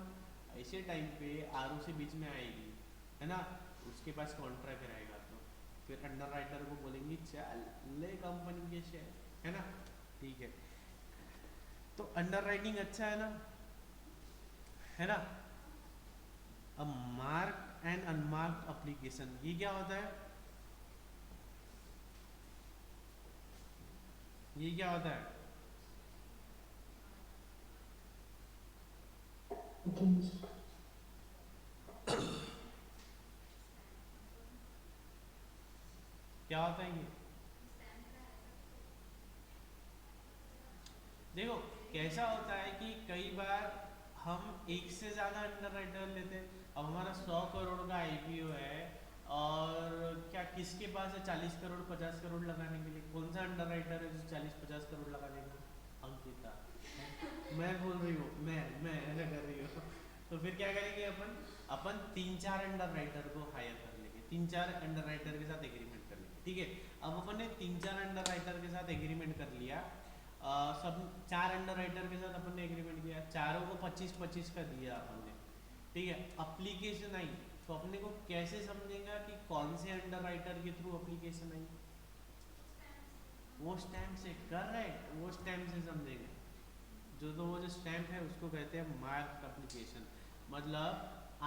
ऐसे टाइम पे आरओसी बीच में आएगी है ना, उसके पास कॉन्ट्रैक्ट रहेगा, तो फिर अंडर राइटर को बोलेंगे चल ले कंपनी के शेयर, है ना, ठीक है। तो अंडर राइटिंग अच्छा है ना। अब मार्क एंड अनमार्क्ड एप्लीकेशन, ये क्या होता है, ये क्या होता है, क्या होता है ये, देखो कैसा होता है कि कई बार हम एक से ज़्यादा अंडर राइटर लेते हैं, अब हमारा 100 करोड़ का आईपीओ है और क्या किसके पास है 40 करोड़ 50 करोड़ लगाने के लिए, कौन सा अंडर राइटर है जो 40-50 करोड़ लगा देगा, अंकिता मैं बोल रही हूँ, मैं ऐसा कर रही हूँ तो फिर क्या करेंगे अपन 3-4 अंडर राइटर को हायर कर लेंगे, 3-4 अंडर राइटर के साथ एग्रीमेंट कर लेंगे, ठीक है। अब अपन ने 3-4 अंडर राइटर के साथ एग्रीमेंट कर लिया, सब 4 अंडर राइटर के साथ अपन ने एग्रीमेंट किया, चारों को 25-25 का दिया अपन ने, ठीक है। एप्लीकेशन आई तो अपने को कैसे समझेगा कि कौन से अंडर राइटर के थ्रू एप्लीकेशन आई, वो स्टैम्प से, करेक्ट, वो स्टैम्प से समझेंगे, तो वो जो स्टैम्प है उसको कहते हैं मार्क एप्लीकेशन। मतलब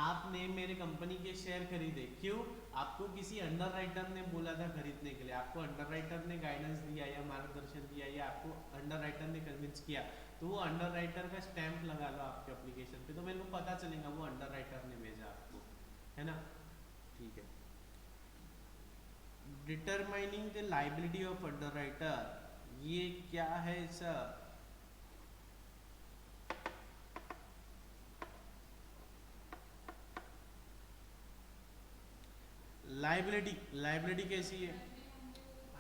आपने मेरे कंपनी के शेयर खरीदे, क्यों, आपको किसी अंडर राइटर ने बोला था खरीदने के लिए, आपको अंडर राइटर ने गाइडेंस दिया या मार्गदर्शन दिया या आपको अंडर राइटर ने कन्विंस किया, तो वो अंडर राइटर का स्टैंप लगा लो आपके एप्लीकेशन पे, तो मेरे को पता चलेगा वो अंडर राइटर ने भेजा आपको, है ना, ठीक है। Determining the liability of under writer, ये क्या है सर, लाइबिलिटी कैसी है,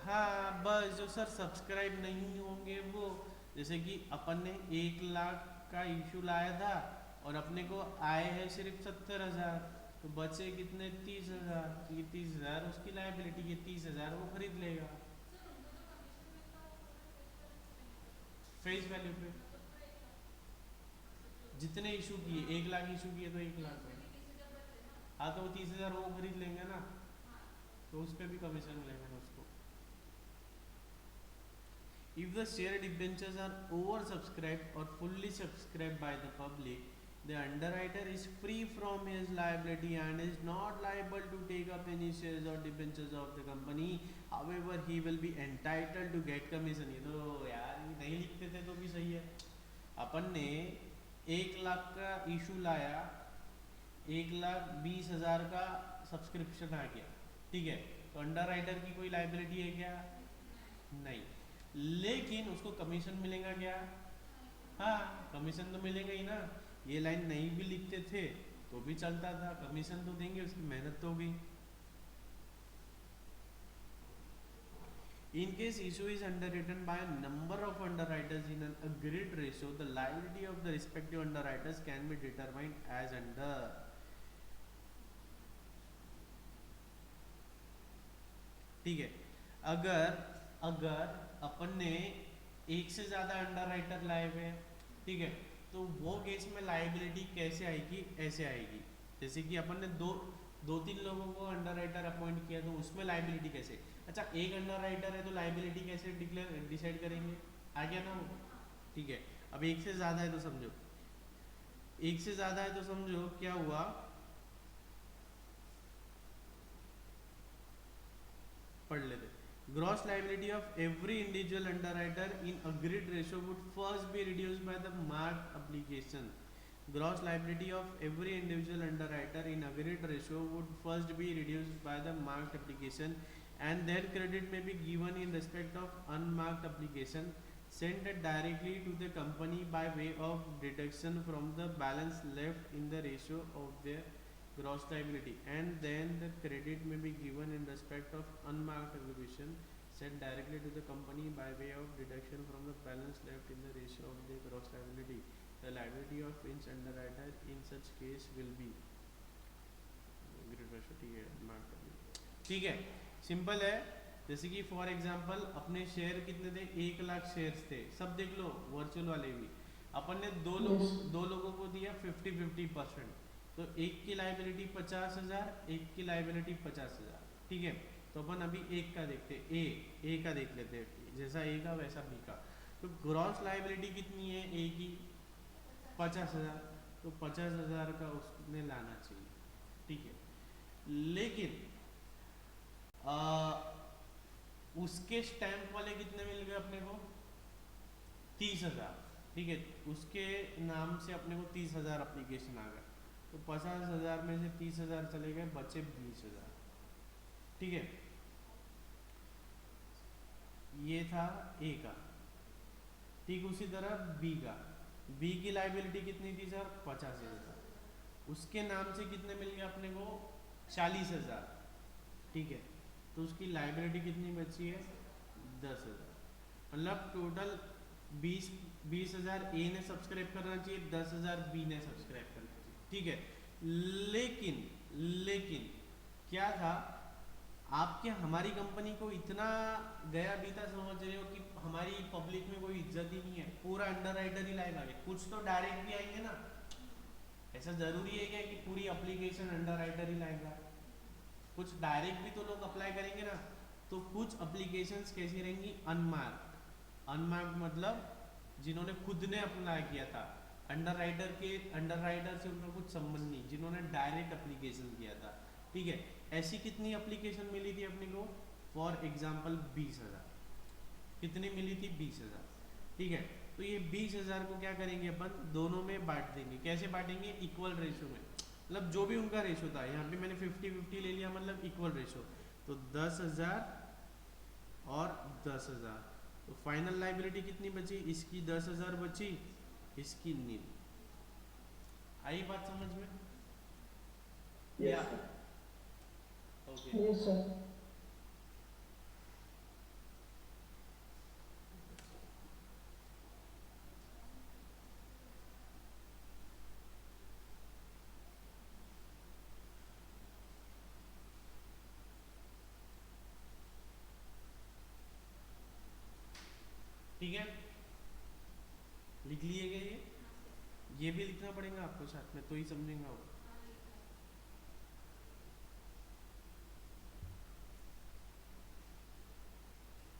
हाँ बस जो सर सब्सक्राइब नहीं होंगे वो, जैसे कि अपन ने 1 लाख का इशू लाया था और अपने को आए हैं सिर्फ 70,000, तो बचे कितने 30,000, ये 30,000 उसकी लाइबिलिटी, ये 30,000 वो खरीद लेगा फेस वैल्यू पे, जितने इशू किए 1 लाख इशू किए तो 1 लाख में, हाँ तो वो 30,000 वो खरीद लेंगे ना, तो उस पर भी कमीशन मिलेगा ना उसको। If the share debentures are oversubscribed or fully subscribed by the public, the underwriter is free from his liability and is not liable to take up any shares or debentures of the company. However, he will be entitled to get commission. ये तो यार ये नहीं लिखते थे तो भी सही है, अपन ने 1 लाख का इशू लाया, 1,20,000 का सब्सक्रिप्शन आ गया, ठीक है, तो अंडर राइटर की कोई लाइबिलिटी है क्या, नहीं, लेकिन उसको कमीशन मिलेगा क्या, हाँ कमीशन तो मिलेगा ही ना, ये लाइन नहीं भी लिखते थे तो भी चलता था, कमीशन तो देंगे, उसकी मेहनत तो होगी। In case issue is underwritten by a number of underwriters in an agreed ratio, the liability of the respective underwriters can be determined as under. ठीक है, अगर अपन ने एक से ज्यादा अंडर राइटर लाए हुए हैं, ठीक है, तो वो केस में लाइबिलिटी कैसे आएगी, ऐसे आएगी, जैसे कि अपन ने दो तीन लोगों को अंडर राइटर अपॉइंट किया, तो उसमें लाइबिलिटी कैसे, अच्छा एक अंडर राइटर है तो लाइबिलिटी कैसे डिसाइड करेंगे, आ गया ना वो, ठीक है। अब एक से ज्यादा है तो समझो क्या हुआ, पढ़ लेते, gross liability of every individual underwriter in agreed ratio would first be reduced by the marked application. Gross liability of every individual underwriter in agreed ratio would first be reduced by the marked application. and their credit may be given in respect of unmarked application sent directly to the company by way of deduction from the balance left in the ratio of their gross liability, and then the credit may be given in respect of unmarked application sent directly to the company by way of deduction from the balance left in the ratio of the gross liability. The liability of each underwriter in such case will be ठीक है, simple है। जैसे कि for example अपने share कितने थे, 1 lakh shares थे, सब देख लो वर्चुअल वाले भी। अपन ने दो लोगों को दिया 50-50%, तो एक की लाइबिलिटी 50,000, एक की लाइबिलिटी 50,000, ठीक है। तो अपन अभी एक का देखते, ए का देख लेते हैं, जैसा ए का वैसा बी का। तो ग्रॉस लाइबिलिटी कितनी है ए की, 50,000, तो 50,000 का उसने लाना चाहिए, ठीक है। लेकिन उसके स्टैंप वाले कितने मिल गए अपने को, 30,000, ठीक है। उसके नाम से अपने को 30,000 एप्लीकेशन आ गए, तो 50,000 में से 30,000 चले गए, बचे 20,000, ठीक है। ये था ए का, ठीक। उसी तरह बी का, बी की लाइबिलिटी कितनी थी सर, 50,000। उसके नाम से कितने मिल गए अपने को, 40,000, ठीक है। तो उसकी लाइबिलिटी कितनी बची है, 10,000। मतलब टोटल 20,000 ए ने सब्सक्राइब करना चाहिए, 10,000 बी ने सब्सक्राइब करना चाहिए, ठीक है। लेकिन क्या था, आपके हमारी कंपनी को इतना गया बीता समझ रहे हो कि हमारी पब्लिक में कोई इज्जत ही नहीं है, पूरा अंडरराइटर ही लाएगा। कुछ तो डायरेक्ट भी आएंगे ना, ऐसा जरूरी है क्या कि पूरी एप्लीकेशन अंडरराइटर ही लाएगा? कुछ डायरेक्ट भी तो लोग अप्लाई करेंगे ना। तो कुछ एप्लीकेशंस कैसी रहेंगी, अनमार्क्ड मतलब जिन्होंने खुद ने अप्लाई किया था, अंडरराइटर से उनका कुछ संबंध नहीं, जिन्होंने डायरेक्ट एप्लीकेशन किया था, ठीक है। ऐसी कितनी एप्लीकेशन मिली थी अपने को, फॉर एग्जाम्पल 20,000, कितनी मिली थी, 20,000, ठीक है। तो ये 20,000 को क्या करेंगे अपन, दोनों में बांट देंगे। कैसे बांटेंगे, इक्वल रेशो में, मतलब जो भी उनका रेशो था, यहाँ पे मैंने 50-50 ले लिया, मतलब इक्वल रेशो। तो 10,000 और 10,000, तो फाइनल लाइबिलिटी कितनी बची, इसकी 10,000 बची, इसकी नील। आई बात समझ में? Yes, okay. Yes, sir. ठीक है, लिख लिए गए ये भी लिखना पड़ेगा आपको साथ में, तो ही समझेंगे वो।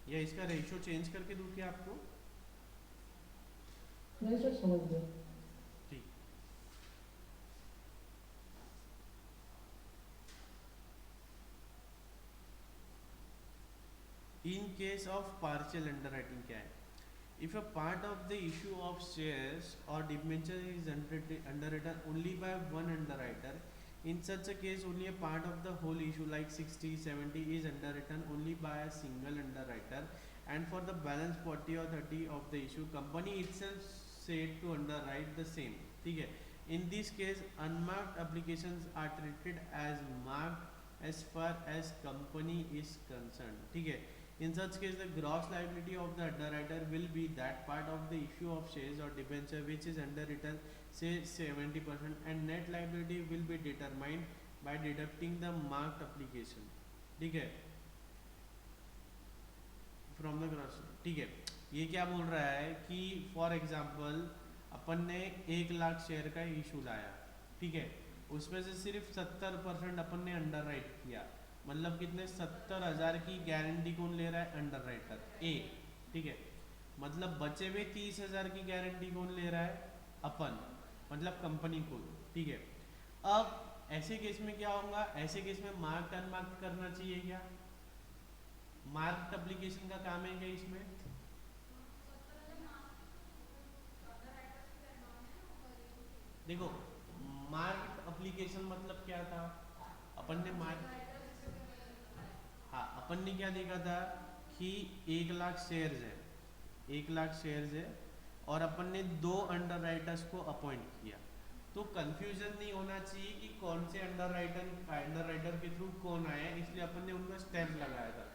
या इसका रेशियो चेंज करके दूं क्या आपको? नहीं सर, समझ गया। ठीक। In case of partial underwriting क्या है, if a part of the issue of shares or debenture is underwritten only by one underwriter, in such a case only a part of the whole issue like 60-70 is underwritten only by a single underwriter, and for the balance 40 or 30 of the issue company itself said to underwrite the same, ठीक है। in this case unmarked applications are treated as marked as far as company is concerned, ठीक है। In such case, the gross liability of the underwriter will be that part of the issue of shares or debenture which is underwritten, say 70%, and net liability will be determined by deducting the marked application, ठीक है, from the gross, ठीक है। ये क्या बोल रहा है कि फॉर एग्जाम्पल अपन ने 1 लाख शेयर का इशू लाया, ठीक है। उसमें से सिर्फ 70% अपन ने अंडरराइट किया, मतलब कितने, 70,000 की गारंटी कौन ले रहा है, अंडरराइटर ए, ठीक है। मतलब बचे हुए 30,000 की गारंटी कौन ले रहा है, अपन, मतलब कंपनी को, ठीक है। अब ऐसे केस में क्या होगा, ऐसे केस में मार्क्ड अनमार्क्ड करना चाहिए क्या, मार्क्ड एप्लीकेशन का काम है क्या इसमें? देखो मार्क्ड एप्लीकेशन मतलब क्या था, अपन ने मार्क, हाँ अपन ने क्या देखा था कि 1 लाख शेयर्स है, 1 लाख शेयर्स है और अपन ने 2 अंडर राइटर्स को अपॉइंट किया। तो कंफ्यूजन नहीं होना चाहिए कि कौन से अंडर राइटर के थ्रू कौन आया, इसलिए अपन ने उनका स्टैम्प लगाया था,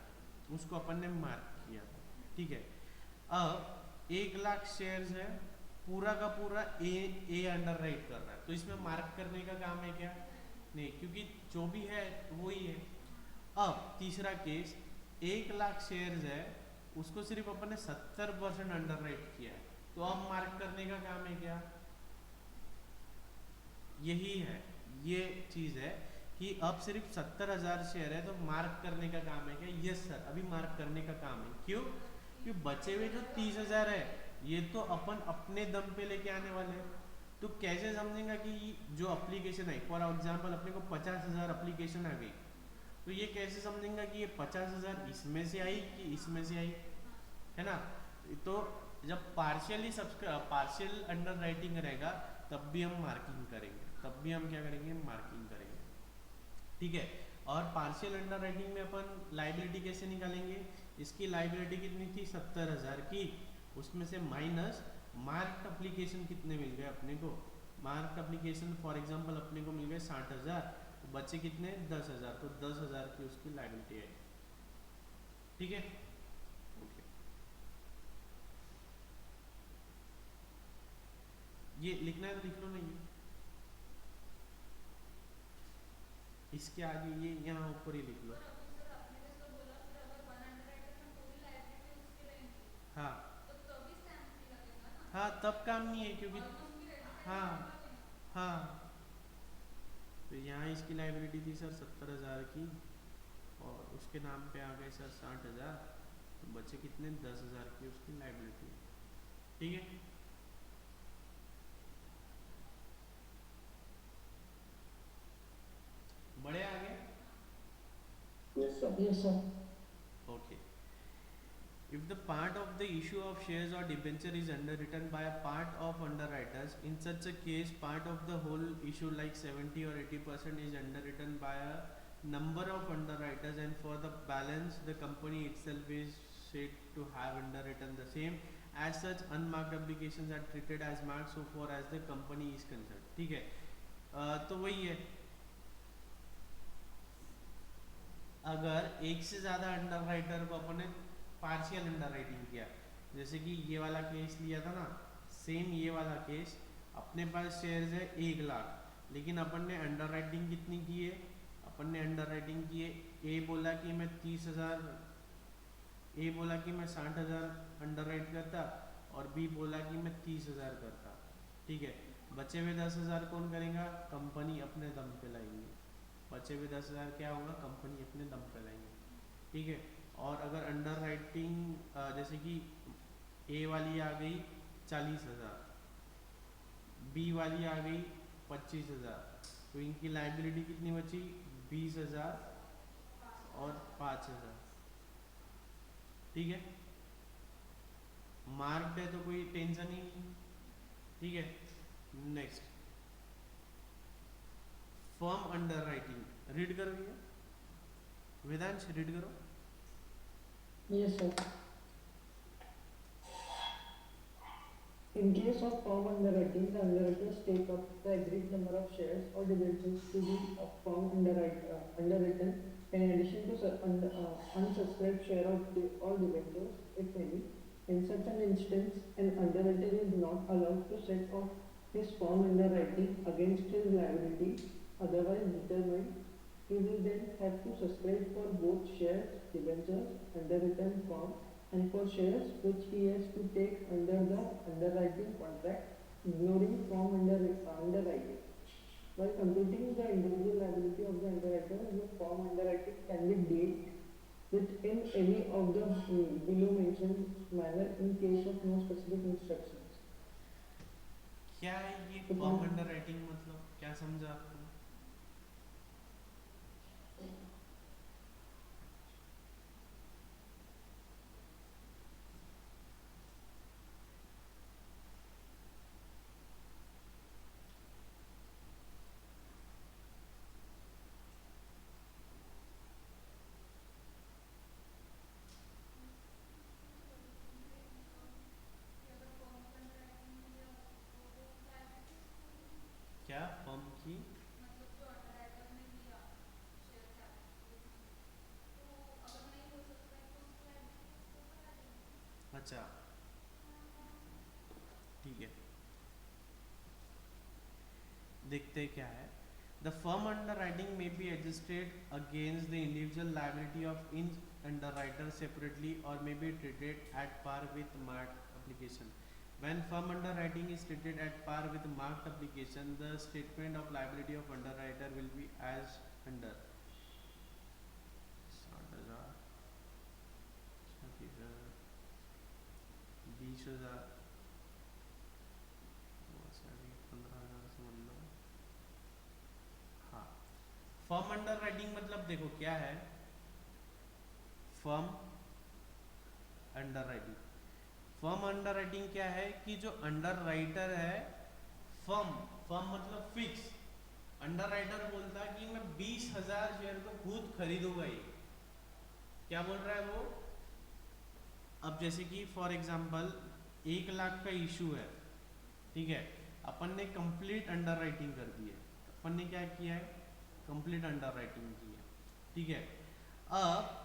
उसको अपन ने मार्क किया था। ठीक है, अब 1 लाख शेयर्स है, पूरा का पूरा ए अंडर राइट कर रहा है, तो इसमें मार्क करने का काम है क्या? नहीं, क्योंकि जो भी है वही है। अब तीसरा केस, 1 लाख शेयर्स है, उसको सिर्फ अपन ने 70% अंडर राइट किया है, तो अब मार्क करने का काम है क्या? यही है, ये चीज है कि अब सिर्फ 70,000 शेयर है, तो मार्क करने का काम है क्या? यस सर, अभी मार्क करने का काम है। क्यों? क्योंकि बचे हुए जो 30,000 है ये तो अपन अपने दम पे लेके आने वाले हैं। तो कैसे समझेंगे कि जो एप्लीकेशन है, फॉर एग्जाम्पल अपने को 50,000 एप्लीकेशन आ गई, तो ये कैसे समझेंगे कि ये 50,000 इसमें से आई कि इसमें से आई, है ना? तो जब पार्शियल अंडर राइटिंग रहेगा तब भी हम मार्किंग करेंगे, तब भी हम क्या करेंगे? मार्किंग करेंगे। ठीक है, और पार्शियल अंडर राइटिंग में अपन लाइबिलिटी कैसे निकालेंगे? इसकी लाइबिलिटी कितनी थी? 70,000 की, उसमें से माइनस मार्क्ड एप्लीकेशन कितने मिल गए अपने को? मार्क्ड एप्लीकेशन फॉर एग्जांपल अपने को मिल गए 60,000, तो बचे कितने? 10,000, तो 10,000 की उसकी लाइबिलिटी है। ठीक है, ओके, ये लिखना है तो लिख लो ना, ये इसके आगे ये यहाँ ऊपर ही लिख लो। हाँ हाँ, तब काम नहीं है क्योंकि हाँ हाँ, तो यहाँ इसकी लाइबिलिटी थी सर 70,000 की और उसके नाम पे आ गए सर 60,000, तो बचे कितने? 10,000 की उसकी लाइबिलिटी। ठीक है, बड़े आगे। Yes, sir. Yes, sir. Okay. If the part of the issue of shares or debenture is underwritten by a part of underwriters, in such a case, part of the whole issue, like 70 or 80%, is underwritten by a number of underwriters, and for the balance, the company itself is said to have underwritten the same. As such, unmarked applications are treated as marked so far as the company is concerned. ठीक है, तो वही है, अगर एक से ज़्यादा under writer को अपन ने पार्शियल अंडर राइटिंग किया, जैसे कि ये वाला केस लिया था ना, सेम ये वाला केस, अपने पास शेयर्स है 1 लाख, लेकिन अपन ने अंडर राइटिंग कितनी की है? अपन ने अंडर राइटिंग की है, ए बोला कि मैं 30,000, ए बोला कि मैं 60,000 अंडर राइट करता और बी बोला कि मैं 30,000 करता। ठीक है, बचे हुए 10,000 कौन करेगा? कंपनी अपने दम पे लाएंगे, बचे हुए 10,000 क्या होगा? कंपनी अपने दम पे लाएंगे। ठीक है, और अगर अंडर राइटिंग जैसे कि ए वाली आ गई 40,000, बी वाली आ गई 25,000, तो इनकी लाइबिलिटी कितनी बची? 20,000 और 5,000। ठीक है, मार्क्ड है तो कोई टेंशन ही नहीं। ठीक है, next, firm under writing read करो भैया, वेदांश रीड करो। Yes, sir. In case of firm underwriting, the underwriters take up the agreed number of shares or debentures to be a firm underwritten in addition to unsubscribed share of all debentures, if any. In such an instance, an underwriter is not allowed to set off his firm underwriting against his liability otherwise determined. He will then have to subscribe for both shares, debentures, underwritten firm, and for shares which he has to take under the underwriting contract, ignoring firm underwriting. While computing the individual liability of the underwriter, the firm underwriting can be dealt with in any of the below mentioned manner in case of no specific instructions. क्या है ये firm under writing, मतलब क्या समझा आपने? अच्छा ठीक है, देखते क्या है। द फर्म अंडर राइटिंग में be adjusted against the individual liability of in underwriter separately और may be treated at par with marked application. When firm underwriting is treated at par with marked application, the statement of liability of underwriter will be as under 60,000, 36,000, 20,000, 15,000 समझ लो। हाँ, firm under writing मतलब देखो क्या है, firm under writing, firm under writing क्या है कि जो अंडर राइटर है, फर्म, फर्म मतलब फिक्स, अंडर राइटर बोलता है कि मैं 20,000 शेयर को खुद खरीदूंगा ही। क्या बोल रहा है वो? अब जैसे कि फॉर एग्जांपल 1 लाख का इशू है, ठीक है, अपन ने कंप्लीट अंडर राइटिंग कर दी है, अपन ने क्या किया है, कंप्लीट अंडर राइटिंग की है, ठीक है। अब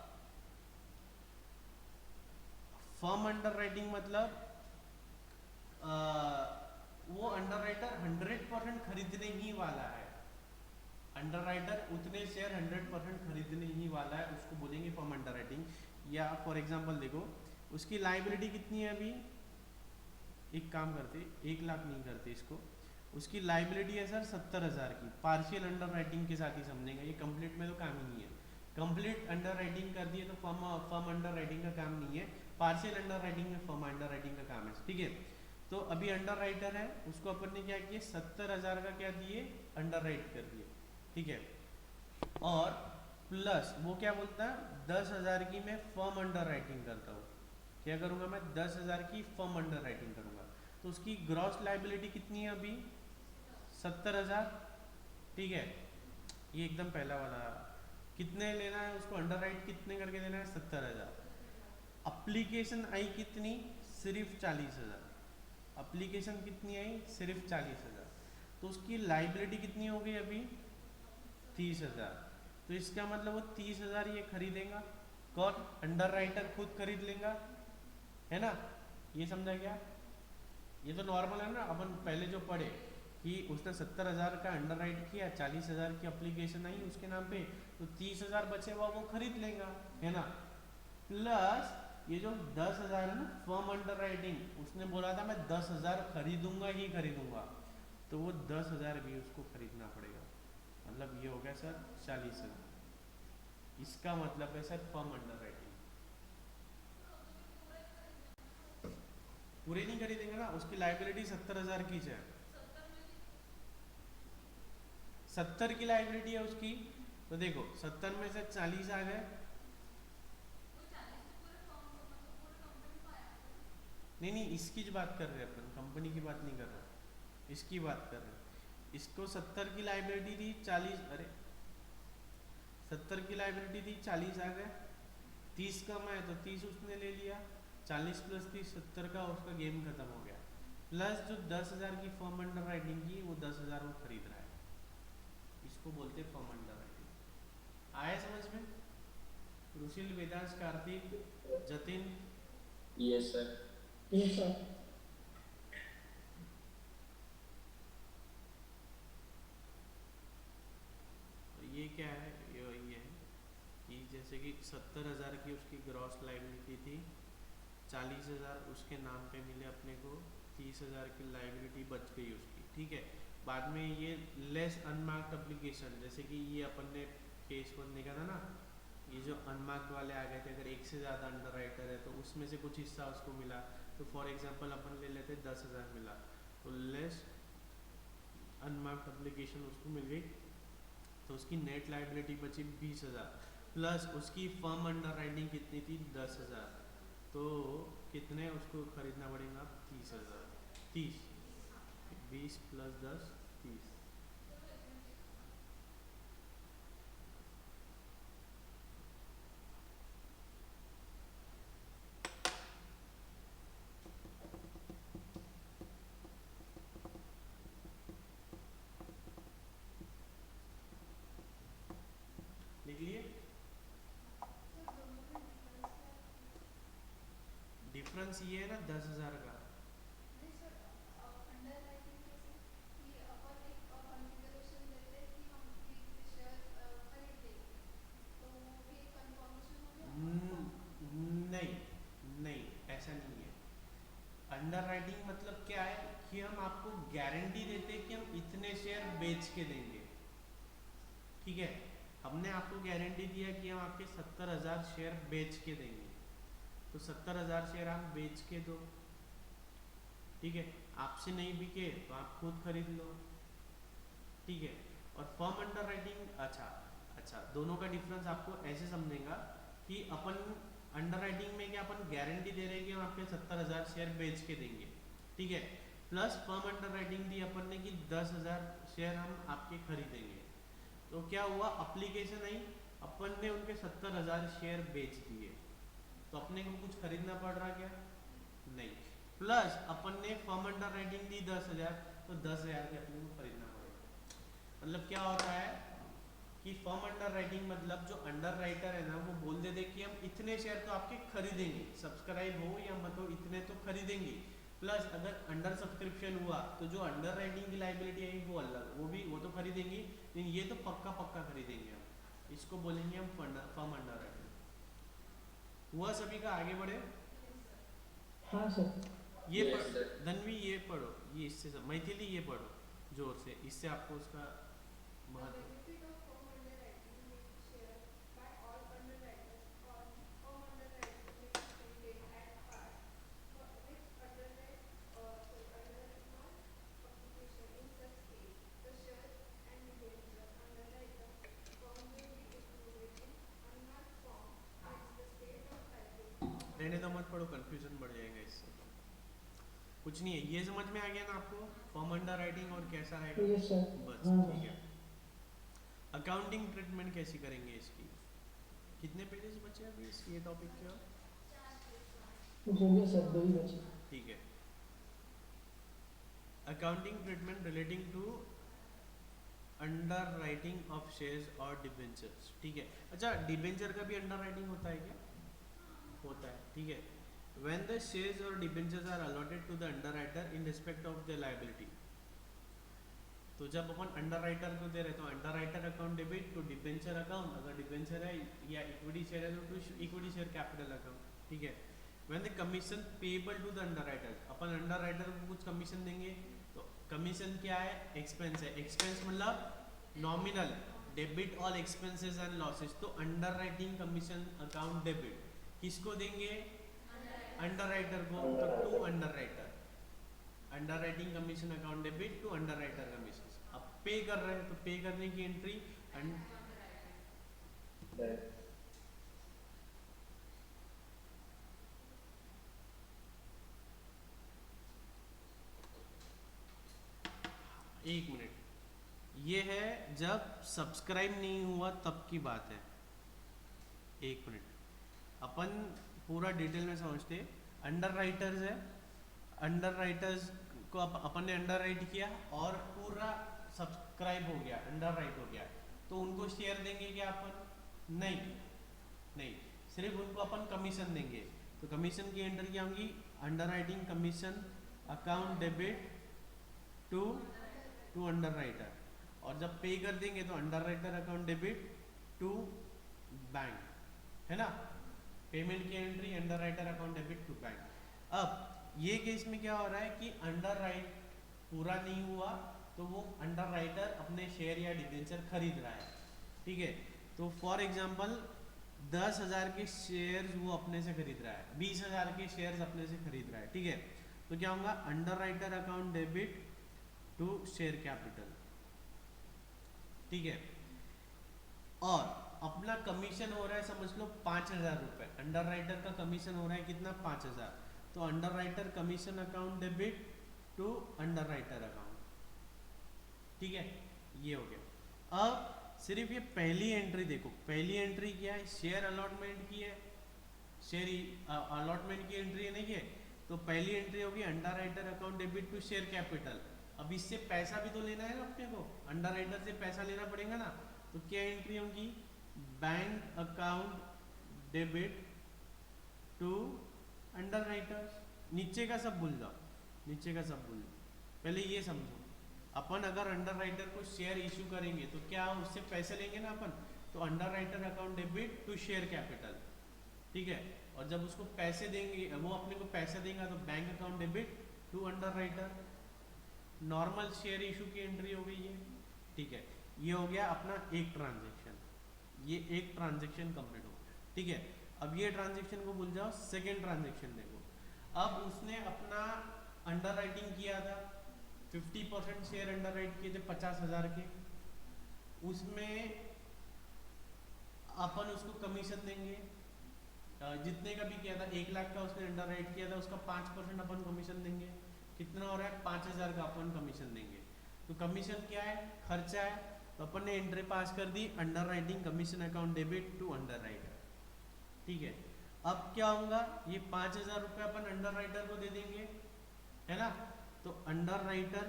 फर्म अंडर राइटिंग मतलब वो अंडर राइटर 100% खरीदने ही वाला है, अंडर राइटर उतने शेयर 100% खरीदने ही वाला है, उसको बोलेंगे फर्म अंडर राइटिंग। या फॉर एग्जांपल देखो उसकी लाइबिलिटी कितनी है अभी, एक काम करते 1 लाख नहीं करते इसको, उसकी लाइबिलिटी है सर 70,000 की, पार्शियल अंडर राइटिंग के साथ ही समझेंगे, ये कंप्लीट में तो काम ही नहीं है। कंप्लीट अंडर राइटिंग कर दिए तो फर्म अंडर राइटिंग का काम नहीं है, पार्शियल अंडर राइटिंग में फर्म अंडर राइटिंग का काम है, ठीक है। तो अभी अंडर राइटर है, उसको अपन ने क्या किया, 70,000 का क्या दिए, अंडर राइट कर दिए, ठीक है। और प्लस वो क्या बोलता है, 10,000 की मैं फर्म अंडर राइटिंग करता हूँ, क्या करूंगा मैं, 10,000 की फर्म अंडर राइटिंग करूंगा, तो उसकी ग्रॉस लाइबिलिटी कितनी है अभी, 70,000, ठीक है। ये एकदम पहला वाला, कितने लेना है उसको अंडर राइट, कितने करके देना है, 70,000। अप्लीकेशन आई कितनी, सिर्फ 40,000, अप्लीकेशन कितनी आई, सिर्फ 40,000, तो उसकी लाइबिलिटी कितनी हो गई अभी, 30,000। तो इसका मतलब वो 30,000 ये खरीदेगा, कौन, अंडर राइटर खुद खरीद लेगा, है ना, ये समझा क्या। ये तो नॉर्मल है ना, अपन पहले जो पढ़े कि उसने 70,000 का अंडर राइट किया, 40,000 की अप्लीकेशन आई उसके नाम पे, तो 30,000 बचे हुआ वो खरीद लेगा, है ना। प्लस ये जो 10,000 है ना फर्म अंडर राइटिंग, उसने बोला था मैं 10,000 खरीदूंगा ही खरीदूंगा, तो वो 10,000 भी उसको खरीदना पड़ेगा, मतलब ये हो गया सर 40,000। इसका मतलब है सर फर्म अंडर राइटिंग, पूरे नहीं खरीदेंगे ना, उसकी लाइबिलिटी 70,000 की है, 70 की लाइबिलिटी है उसकी, तो देखो 70 में से 40 आ गए, नहीं नहीं इसकी जो बात कर रहे हैं अपन, कंपनी की बात नहीं कर रहे, इसकी बात कर रहे हैं। इसको 70 की लाइबिलिटी थी, 40, अरे 70 की लाइबिलिटी थी, 40 आ गए, 30 कम है तो 30 उसने ले लिया, 40 प्लस 30 70 का, उसका गेम खत्म हो गया। प्लस जो 10,000 की फर्म अंडर राइटिंग की, वो 10,000 वो खरीद रहा है, इसको बोलते हैं फर्म अंडर राइटिंग। आया समझ में? Rushil, Vedansh, Kartik, Jatin, yes sir. Yes, sir. तो ये क्या है, ये वही है कि जैसे कि 70,000 की उसकी ग्रॉस लाइबिलिटी थी, 40,000 उसके नाम पे मिले अपने को, 30,000 की लाइबिलिटी बच गई उसकी, ठीक है। बाद में ये लेस अनमार्क्ड एप्लीकेशन, जैसे कि ये अपन ने केस वन देखा था ना, ये जो अनमार्क्ड वाले आ गए थे, अगर एक से ज़्यादा अंडर राइटर है तो उसमें से कुछ हिस्सा उसको मिला, तो फॉर एग्जांपल अपन ले लेते 10,000 मिला, तो लेस अनमार्क्ड एप्लीकेशन उसको मिल गई, तो उसकी नेट लाइबिलिटी बची 20,000, प्लस उसकी फर्म अंडर राइटिंग कितनी थी, 10,000, तो कितने उसको खरीदना पड़ेगा, 30,000, 30, 20 प्लस 10, 30। लिख लिए, डिफरेंस ये है ना 10,000 का। नहीं नहीं, ऐसा नहीं है। अंडर राइटिंग मतलब क्या है कि हम आपको गारंटी देते हैं कि हम इतने शेयर बेच के देंगे, ठीक है। हमने आपको गारंटी दिया कि हम आपके 70,000 शेयर बेच के देंगे, तो 70,000 शेयर आप बेच के दो, ठीक है। आपसे नहीं बिके तो आप खुद खरीद लो, ठीक है। और फर्म अंडर राइटिंग, अच्छा दोनों का डिफरेंस आपको ऐसे समझेगा कि अपन अंडर राइटिंग में क्या अपन गारंटी दे रहे हैं कि हम आपके 70,000 शेयर बेच के देंगे, ठीक है। प्लस फर्म अंडर राइटिंग दी अपन ने कि 10,000 शेयर हम आपके खरीदेंगे। तो क्या हुआ, अप्लीकेशन आई, अपन ने उनके 70,000 शेयर बेच दिए, तो अपने को कुछ खरीदना पड़ रहा क्या? नहीं। प्लस अपन ने फर्म अंडर राइटिंग दी 10,000, तो 10,000 के अपने को खरीदना पड़ेगा। मतलब क्या होता है कि फर्म अंडर राइटिंग मतलब जो अंडर राइटर है ना वो बोल देते कि हम इतने शेयर तो आपके खरीदेंगे, सब्सक्राइब हो या मत हो इतने तो खरीदेंगे। प्लस अगर अंडर सब्सक्रिप्शन हुआ तो जो अंडर राइटिंग की लाइबिलिटी है वो अलग, वो तो खरीदेंगे, लेकिन ये तो पक्का खरीदेंगे हम, इसको बोलेंगे हम फर्म अंडर राइटिंग। हुआ सभी का, आगे बढ़े। हाँ सर। ये Yes, पढ़, sir. धनवी ये पढ़ो, ये इससे मैथिली ये पढ़ो जोर से, इससे आपको उसका महत्व। रहने तो मत पढ़ो, कंफ्यूजन बढ़ जाएगा इससे। कुछ नहीं है, ये समझ में आ गया ना आपको फॉर्म अंडर राइटिंग और कैसा है? Yes sir. बस हाँ ठीक है। अकाउंटिंग ट्रीटमेंट कैसी करेंगे इसकी? कितने पेजेस बचे हैं अभी ये टॉपिक के? हो गया सर, 2 ही बचे। ठीक है। Accounting treatment relating to underwriting of shares और डिबेंचर्स, ठीक है। अच्छा, डिबेंचर का भी अंडर राइटिंग होता है क्या? होता है, ठीक है। When the shares or debentures are allotted to the underwriter in respect of their liability, तो जब अपन अंडर राइटर को दे रहे तो underwriter account debit to debenture account, अगर डिबेंचर है या इक्विटी शेयर है तो to equity share capital account, ठीक है। When the commission payable to the underwriter, अपन अंडर राइटर को कुछ कमीशन देंगे, तो कमीशन क्या है? एक्सपेंस है। एक्सपेंस मतलब nominal, debit all expenses and losses, तो underwriting commission account debit किसको देंगे? अंडर राइटर को, तो to underwriter, underwriting commission account debit to underwriter commission. अब पे कर रहे हैं तो पे करने की एंट्री एक मिनट, ये है जब सब्सक्राइब नहीं हुआ तब की बात है। एक मिनट, अपन पूरा डिटेल में समझते। अंडर राइटर्स है, अंडर राइटर्स को अपन ने अंडर राइट किया और पूरा सब्सक्राइब हो गया, अंडर राइट हो गया, तो उनको शेयर देंगे क्या अपन? नहीं नहीं, सिर्फ उनको अपन कमीशन देंगे। तो कमीशन की एंट्री क्या होंगी? Underwriting commission account debit to underwriter, और जब पे कर देंगे तो underwriter account debit to bank, है ना। पेमेंट की entry underwriter account debit to bank. अब ये केस में क्या हो रहा है कि अंडर राइट पूरा नहीं हुआ तो वो अंडर राइटर अपने शेयर या डिबेंचर खरीद रहा है, ठीक है। तो फॉर एग्जांपल 10,000 के शेयर्स वो अपने से खरीद रहा है, 20,000 के शेयर्स अपने से खरीद रहा है, ठीक है। तो क्या होगा? Underwriter account debit to share capital, ठीक है। और अपना कमीशन हो रहा है समझ लो 5,000 रुपए, अंडर राइटर का कमीशन हो रहा है कितना? 5,000, तो underwriter commission account debit to underwriter account, ठीक है। ये हो गया। अब सिर्फ ये पहली एंट्री देखो, पहली एंट्री क्या है? शेयर अलॉटमेंट की है, शेयर अलॉटमेंट की एंट्री नहीं है, तो पहली एंट्री होगी underwriter account debit to share capital. अब इससे पैसा भी तो लेना है ना अपने को, अंडर राइटर से पैसा लेना पड़ेगा ना, तो क्या एंट्री होगी? Bank account debit to underwriters, नीचे का सब भूल जाओ, नीचे का सब भूल जाओ। पहले ये समझो, अपन अगर अंडर राइटर को शेयर इशू करेंगे तो क्या उससे पैसे लेंगे ना अपन, तो underwriter account debit to share capital, ठीक है। और जब उसको पैसे देंगे, वो अपने को पैसे देगा तो bank account debit to underwriter, normal share issue की एंट्री हो गई है, ठीक है। ये हो गया अपना एक ट्रांजेक्शन, ये एक ट्रांजेक्शन कंप्लीट हो गया, ठीक है। अब ये ट्रांजेक्शन को भूल जाओ, सेकेंड ट्रांजेक्शन देखो। अब उसने अपना अंडर राइटिंग किया था, 50% शेयर अंडर राइट किए थे 50,000 के, उसमें अपन उसको कमीशन देंगे, जितने का भी किया था 1 लाख का उसने अंडर राइट किया था, उसका 5% अपन कमीशन देंगे। कितना हो रहा है, 5,000 का अपन कमीशन देंगे। तो कमीशन क्या है, खर्चा है, तो अपन ने एंट्री पास कर दी, underwriting commission account debit to underwriter, ठीक है। अब क्या होगा, ये 5,000 रुपये अपन अंडर राइटर को दे देंगे, है ना। तो underwriter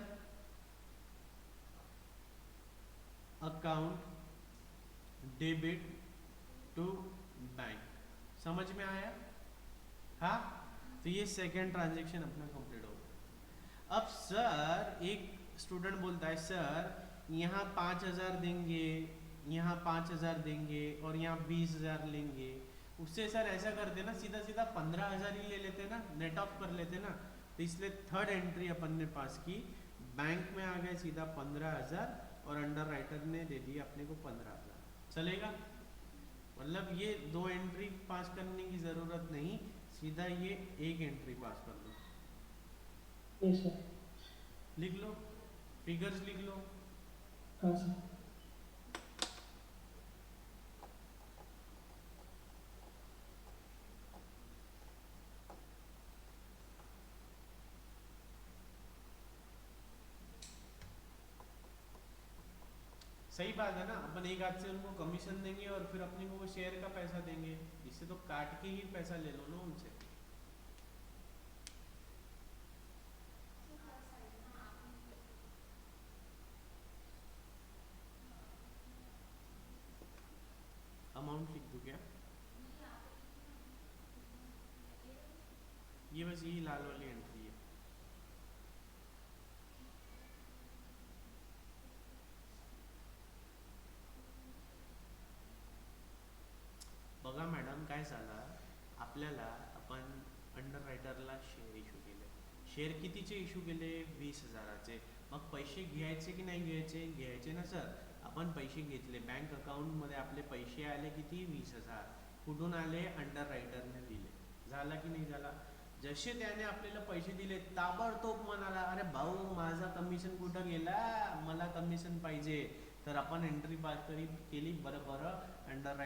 account debit to bank, समझ में आया, हाँ। तो ये सेकेंड ट्रांजेक्शन अपना कंप्लीट हो गया। अब सर एक स्टूडेंट बोलता है, सर यहाँ 5,000 देंगे, यहाँ 5,000 देंगे और यहाँ 20,000 लेंगे, उससे सर ऐसा करते ना, सीधा सीधा 15,000 ही ले लेते ना, नेट ऑफ कर लेते ना। तो इसलिए थर्ड एंट्री अपन ने पास की, बैंक में आ गए सीधा 15,000 और अंडर राइटर ने दे दिया अपने को 15,000, चलेगा। मतलब ये 2 एंट्री पास करने की जरूरत नहीं, सीधा ये एक एंट्री पास कर दो। Yes sir. लिख लो, फिगर्स लिख लो। हाँ सर। सही बात है ना, अपन एक हाथ से उनको कमीशन देंगे और फिर अपने को वो शेयर का पैसा देंगे, इससे तो काट के ही पैसा ले लो ना उनसे। अमाउंट लिख दूं क्या, ये बस यही लाल वाली एंट्री है। बघा मॅडम काय झालं, आपल्याला आपण अंडर रायटरला शेअर इशू केले, शेअर कितीचे इशू केले, 20,000चे। मग पैसे घ्यायचे की नाही घ्यायचे, घ्यायचे ना सर। आपण पैसे घेतले, बँक अकाउंटमध्ये आपले पैसे आले किती, 20,000, कुठून आले, अंडर रायटरने दिले, झाला की नाही झाला। जसे त्याने आपल्याला पैसे दिले ताबडतोब म्हणाला, अरे भाऊ माझा कमिशन कुठं गेला, मला कमिशन पाहिजे। तर आपण एंट्री पास केली, बरं बरं, under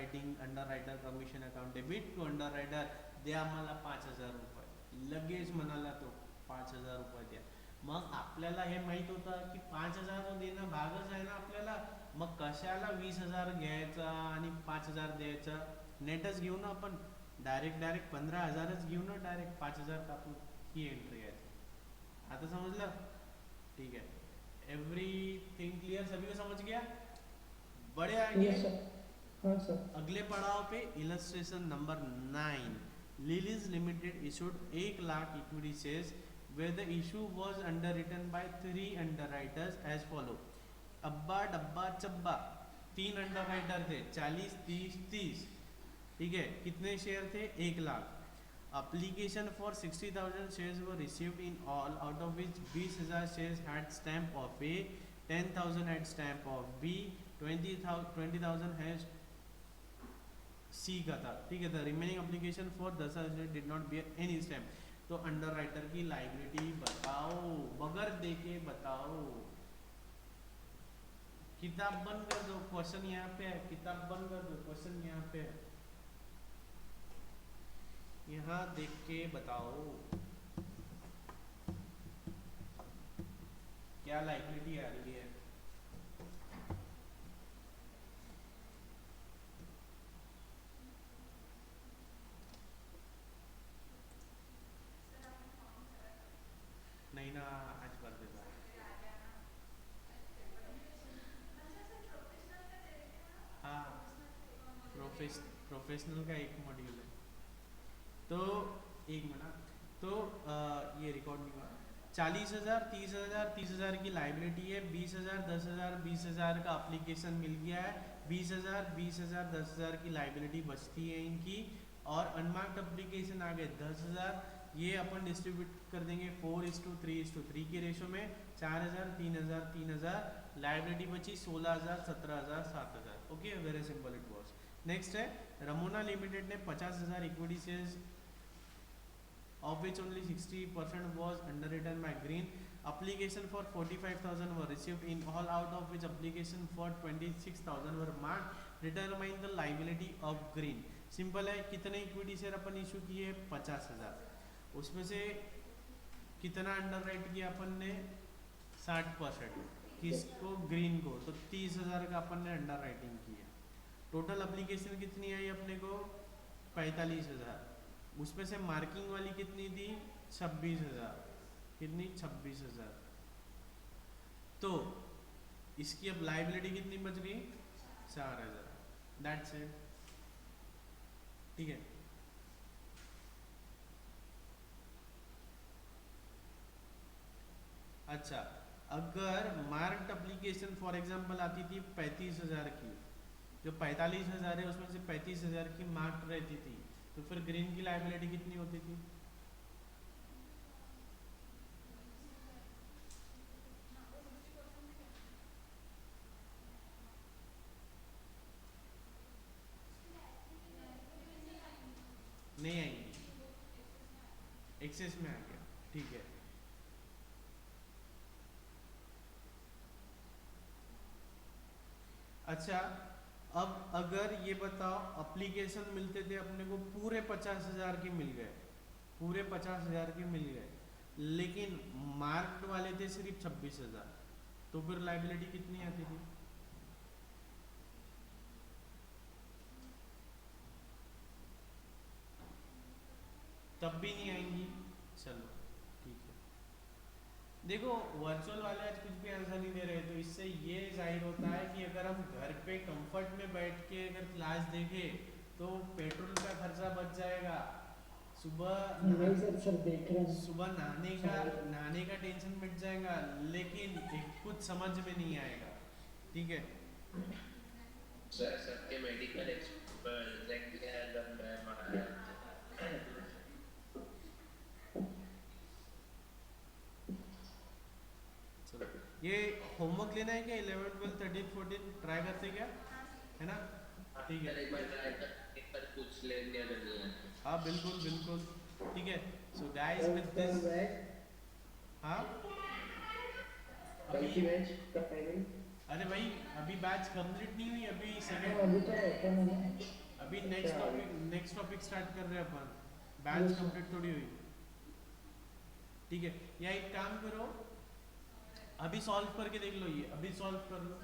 writer commission account debit to underwriter, द्या मला 5,000 रुपये। लगेच म्हणाला तो 5,000 रुपये द्या। मग आपल्याला हे माहित होतं की 5,000 देणं भागच आहे ना आपल्याला, मग कशाला 20,000 घ्यायचा आणि 5,000 द्यायचा, नेटच घेऊ ना आपण, डायरेक्ट 15,000च घेऊ ना, डायरेक्ट 5,000 कापून, ही एंट्री आहे। आता समजलं, ठीक है, एवरीथिंग क्लियर, सभी को समझ गया, बड़े आगे। Yes sir. हाँ सर। अगले पड़ाव पे illustration number 9, lilies limited issued 1 lakh equity shares where the issue was underwritten by 3 underwriters as follow। अब्बा डब्बा चब्बा 3 अंडरराइटर थे, 40 30 30, ठीक है। कितने शेयर थे, 1 lakh. Application for 60,000 shares were received in all, out of which 20,000 shares had stamp of A, 10,000 had stamp of B, 20,000 has C का था, ठीक है। The remaining application for 10,000 shares did not bear any stamp। तो under writer की liability बताओ, बगैर देखे बताओ। किताब बंद कर दो, क्वेश्चन यहाँ पे है, किताब बंद कर दो, क्वेश्चन यहाँ पे है, यहाँ देख के बताओ क्या लाइबिलिटी आ रही है। नहीं ना, आज कर देता हाँ, प्रोफेशनल का एक मॉड्यूल है। तो एक मिनट, तो ये रिकॉर्ड नहीं हुआ। 40,000, 30,000, 30,000 की लाइबिलिटी है, 20,000, 10,000, 20,000 का अप्लीकेशन मिल गया है, 20,000, 20,000, 10,000 की लाइबिलिटी बचती है इनकी, और अनमार्क्ड अप्लीकेशन आ गए 10,000। ये अपन डिस्ट्रीब्यूट कर देंगे 4:3:3 की रेशो में, 4,000, 3,000, 3,000, लाइबिलिटी बची 16,000, 17,000, 7,000। Okay, very simple it was. Next है रमोना लिमिटेड ने 50,000 equity shares of which only 60% was underwritten by Green. Application for 45,000 were received in all, out of which application for 26,000 were marked. Determine the liability of Green. Simple है, कितने equity share अपन issue किए? 50,000। उसमें से कितना under right किया अपन ने? 60%। किसको? Green को। तो 30,000 का अपन ने अंडर राइटिंग किया। टोटल अप्लीकेशन कितनी आई अपने को? 45,000। उसमें से मार्किंग वाली कितनी थी? 26,000। कितनी? 26,000। तो इसकी अब लाइबिलिटी कितनी बच गई? 4,000। That's it. ठीक है, अच्छा, अगर मार्क्ड एप्लीकेशन फॉर एग्जांपल आती थी 35,000 की, जो 45,000 है उसमें से 35,000 की मार्क्ड रहती थी, तो फिर ग्रीन की लाइबिलिटी कितनी होती थी? नहीं आएंगी, एक्सेस में आ गया। ठीक है, अच्छा, अब अगर ये बताओ एप्लीकेशन मिलते थे अपने को पूरे 50,000 के मिल गए, पूरे 50,000 के मिल गए, लेकिन मार्क्ड वाले थे सिर्फ 26,000, तो फिर लाइबिलिटी कितनी आती थी? तब भी नहीं आएंगी। चलो ठीक है, देखो वर्चुअल वाले आज कुछ भी आंसर नहीं दे रहे, तो इससे ये जाहिर होता है कि अगर हम घर पे कंफर्ट में बैठ के अगर क्लास देखें तो पेट्रोल का खर्चा बच जाएगा, सुबह नहाने का टेंशन मिट जाएगा, लेकिन कुछ समझ में नहीं आएगा। ठीक है, सर सबके मेडिकल एग्जैक्ट चलो ये होमवर्क लेना है क्या? 11, 12, 13, 14 ट्राई करते क्या, है ना? ठीक है, एक बार पूछ लेंगे अगर नहीं है। हाँ बिल्कुल बिल्कुल। ठीक है, सो गाइस विद दिस, हाँ अभी, अरे भाई अभी बैच कंप्लीट नहीं हुई, अभी सेकंड, अभी नेक्स्ट टॉपिक स्टार्ट कर रहे हैं अपन, बैच कंप्लीट थोड़ी हुई। ठीक है, या एक काम करो, अभी सॉल्व करके देख लो, ये अभी सॉल्व कर लो।